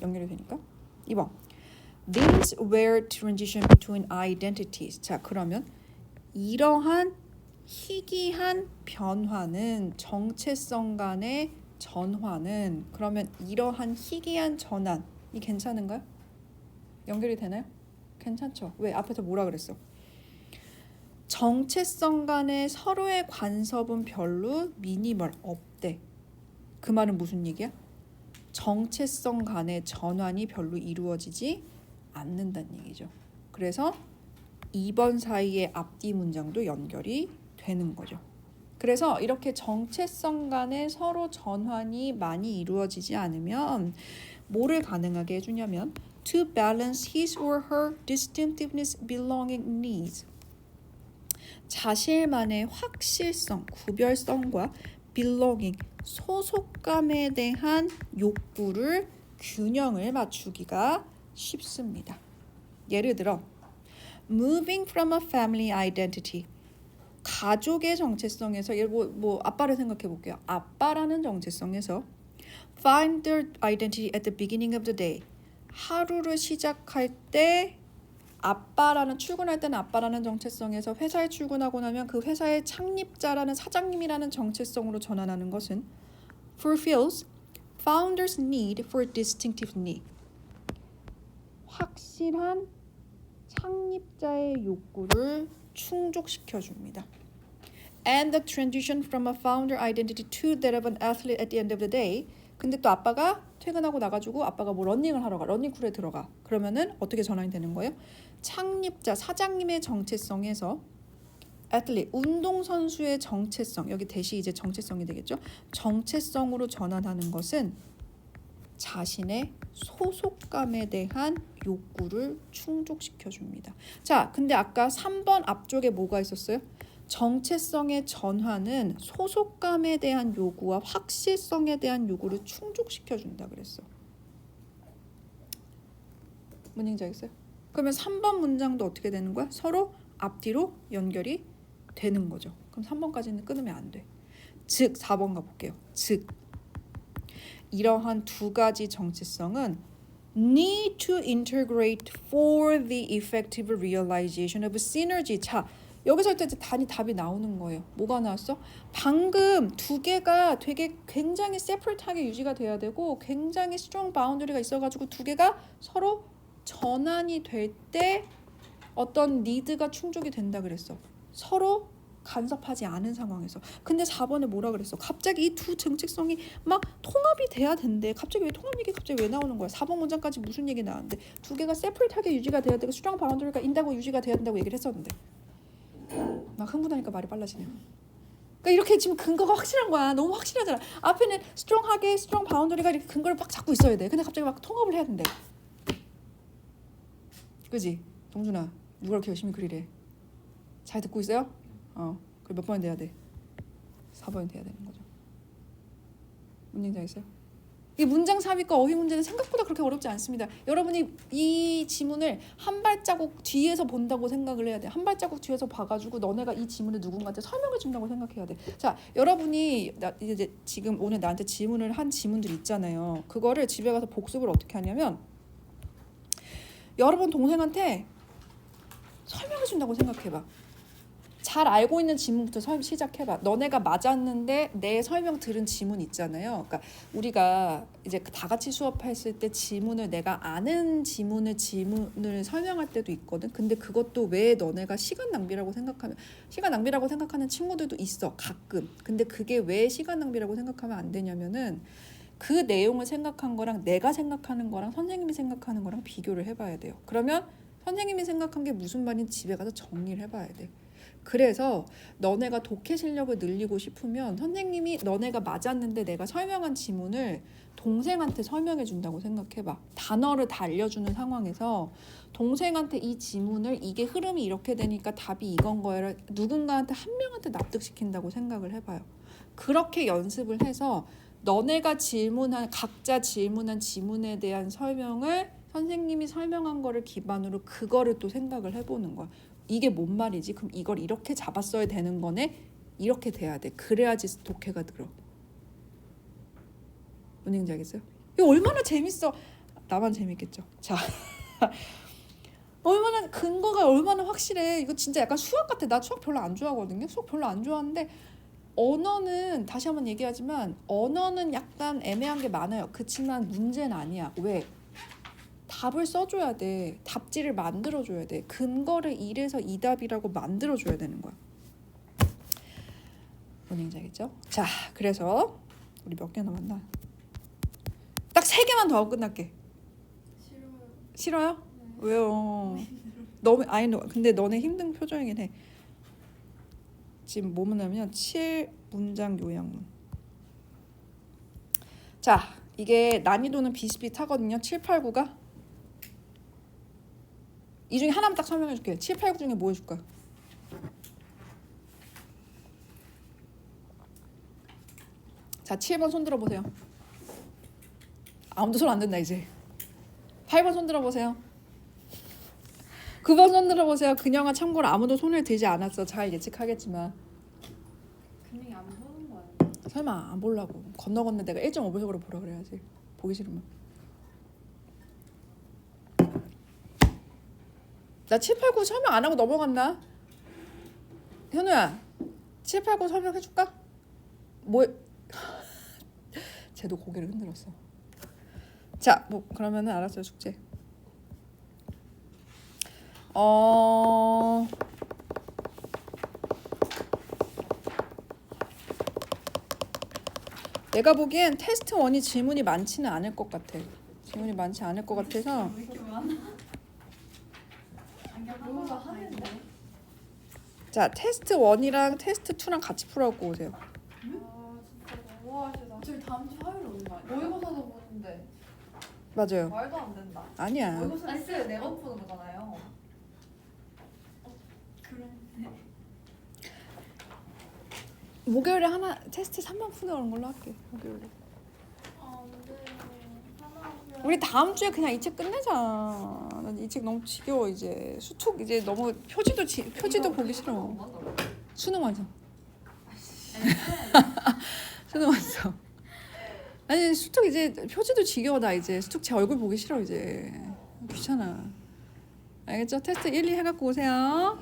연결이 되니까. 2번. These were transition between identities. 자, 그러면 이러한 희귀한 변화는 정체성 간의 전환은 그러면 이러한 희귀한 전환이 괜찮은가요? 연결이 되나요? 괜찮죠. 왜? 앞에서 뭐라 그랬어? 정체성 간의 서로의 간섭은 별로 미니멀 없대. 그 말은 무슨 얘기야? 정체성 간의 전환이 별로 이루어지지 않는다는 얘기죠. 그래서 2번 사이의 앞뒤 문장도 연결이 되는 거죠. 그래서 이렇게 정체성 간의 서로 전환이 많이 이루어지지 않으면 뭐를 가능하게 해주냐면 to balance his or her distinctiveness, belonging needs. 자신만의 확실성, 구별성과 belonging, 소속감에 대한 욕구를 균형을 맞추기가 쉽습니다. 예를 들어 moving from a family identity, 가족의 정체성에서 뭐 아빠를 생각해 볼게요. 아빠라는 정체성에서 find their identity at the beginning of the day. 하루를 시작할 때 아빠라는 출근할 때는 아빠라는 정체성에서 회사에 출근하고 나면 그 회사의 창립자라는 사장님이라는 정체성으로 전환하는 것은 fulfills founder's need for distinctive need. 확실한 창립자의 욕구를 충족시켜 줍니다. And the transition from a founder identity to that of an athlete at the end of the day. 근데 또 아빠가 퇴근하고 나가지고 아빠가 뭐 러닝을 하러 가, 러닝쿨에 들어가. 그러면은 어떻게 전환이 되는 거예요? 창립자, 사장님의 정체성에서 athlete, 운동선수의 정체성, 여기 대시 이제 정체성이 되겠죠? 정체성으로 전환하는 것은 자신의 소속감에 대한 욕구를 충족시켜 줍니다. 자, 근데 아까 3번 앞쪽에 뭐가 있었어요? 정체성의 전환은 소속감에 대한 요구와 확실성에 대한 요구를 충족시켜 준다 그랬어. 뭔 얘기인지 알겠어요? 그러면 3번 문장도 어떻게 되는 거야? 서로 앞뒤로 연결이 되는 거죠. 그럼 3번까지는 끊으면 안 돼. 즉 4번 가볼게요. 즉 이러한 두 가지 정체성은 need to integrate for the effective realization of synergy. 자, 여기서 이제 답이 나오는 거예요. 뭐가 나왔어? 방금 두 개가 되게 굉장히 separate하게 유지가 돼야 되고 굉장히 strong boundary가 있어가지고 두 개가 서로 전환이 될 때 어떤 니드가 충족이 된다 그랬어. 서로 간섭하지 않은 상황에서. 근데 4번에 뭐라 그랬어? 갑자기 이 두 정체성이 막 통합이 돼야 된대. 갑자기 왜 통합 얘기 갑자기 왜 나오는 거야? 4번 문장까지 무슨 얘기 나왔는데 두 개가 separate하게 유지가 돼야 되고 strong boundary가 있다고 유지가 돼야 된다고 얘기를 했었는데 막 흥분하니까 말이 빨라지네요. 그러니까 이렇게 지금 근거가 확실한 거야. 너무 확실하잖아. 앞에는 strong하게 strong boundary가 이렇게 근거를 막 잡고 있어야 돼. 근데 갑자기 막 통합을 해야 된대. 그지? 동준아, 누가 그렇게 열심히 그리래? 잘 듣고 있어요? 그럼 몇 번이 돼야 돼? 4번이 돼야 되는 거죠. 뭔 얘기인지 알겠어요? 이 문장 삽입과 어휘 문제는 생각보다 그렇게 어렵지 않습니다. 여러분이 이 지문을 한 발자국 뒤에서 본다고 생각을 해야 돼. 한 발자국 뒤에서 봐가지고 너네가 이 지문을 누군가한테 설명해 준다고 생각해야 돼. 자, 여러분이 이제 지금 오늘 나한테 질문을 한 지문들 있잖아요. 그거를 집에 가서 복습을 어떻게 하냐면 여러분 동생한테 설명해 준다고 생각해봐. 잘 알고 있는 지문부터 시작해봐. 너네가 맞았는데 내 설명 들은 지문 있잖아요. 그러니까 우리가 이제 다 같이 수업했을 때 지문을 내가 아는 지문을 설명할 때도 있거든. 근데 그것도 왜 너네가 시간 낭비라고 생각하는 친구들도 있어. 가끔. 근데 그게 왜 시간 낭비라고 생각하면 안 되냐면은 그 내용을 생각한 거랑 내가 생각하는 거랑 선생님이 생각하는 거랑 비교를 해봐야 돼요. 그러면 선생님이 생각한 게 무슨 말인지 집에 가서 정리를 해봐야 돼. 그래서 너네가 독해 실력을 늘리고 싶으면 선생님이 너네가 맞았는데 내가 설명한 지문을 동생한테 설명해 준다고 생각해봐. 단어를 다 알려주는 상황에서 동생한테 이 지문을 이게 흐름이 이렇게 되니까 답이 이건 거예요. 누군가한테 한 명한테 납득시킨다고 생각을 해봐요. 그렇게 연습을 해서 너네가 질문한 각자 질문한 지문에 대한 설명을 선생님이 설명한 거를 기반으로 그거를 또 생각을 해보는 거야. 이게 뭔 말이지? 그럼 이걸 이렇게 잡았어야 되는 거네? 이렇게 돼야 돼. 그래야지 독해가 늘어. 뭔지 알겠어요? 이거 얼마나 재밌어. 나만 재밌겠죠. 자, 얼마나 근거가 얼마나 확실해. 이거 진짜 약간 수학 같아. 나 수학 별로 안 좋아하거든요. 수학 별로 안 좋아하는데 언어는 다시 한번 얘기하지만 언어는 약간 애매한 게 많아요. 그렇지만 문제는 아니야. 왜? 답을 써줘야 돼. 답지를 만들어줘야 돼. 근거를 이래서 이 답이라고 만들어줘야 되는 거야. 뭔지 알겠죠? 자, 그래서 우리 몇 개 남았나? 딱 3개만 더 하고 끝날게. 싫어요. 싫어요? 네. 왜요? 너무 아니 근데 너네 힘든 표정이긴 해. 지금 뭐 문하면 7문장 요약문. 자, 이게 난이도는 비슷비슷하거든요. 7, 8, 9가. 이 중에 하나만 딱 설명해 줄게요. 7, 8, 9 중에 뭐 해줄까? 자, 7번 손 들어보세요. 아무도 손 안 든다 이제. 8번 손 들어보세요. 9번 손 들어보세요. 그녀가 참고로 아무도 손을 들지 않았어. 잘 예측하겠지만 그냥 안 보는 거 아니에요? 설마 안 보려고. 건너 내가 1.5배속으로 보라 그래야지. 보기 싫으면. 나 7, 8, 9 설명 안 하고 넘어갔나? 현우야 7, 8, 9 설명해줄까? 뭐 쟤도 고개를 흔들었어. 자, 뭐 그러면은 알았어요. 숙제. 내가 보기엔 테스트 1이 질문이 많지는 않을 것 같아. 질문이 많지 않을 것 같아서 왜 이렇게 많아? 로우가 하는데? 자, 테스트 1이랑 테스트 2랑 같이 풀어갖고 오세요. 아 진짜 너무하시다. 저희 다음 주 화요일 오는 거 아니에요? 모의고사도 보는데 맞아요. 말도 안 된다. 아니야. 모의고사 테스트 4번 푸는 거잖아요. 그래. 목요일에 하나 테스트 3번 푸는 걸로 할게. 목요일에. 안돼. 하나 하면. 우리 다음 주에 그냥 이 책 끝내자. 난 이 책 너무 지겨워 이제. 수tuk 이제 너무 표지도 보기 싫어. 수능 완성. 수능 완성. 아니 수tuk 이제 표지도 지겨워. 나 이제 수tuk 제 얼굴 보기 싫어 이제. 귀찮아. 알겠죠? 테스트 1, 2 해갖고 오세요.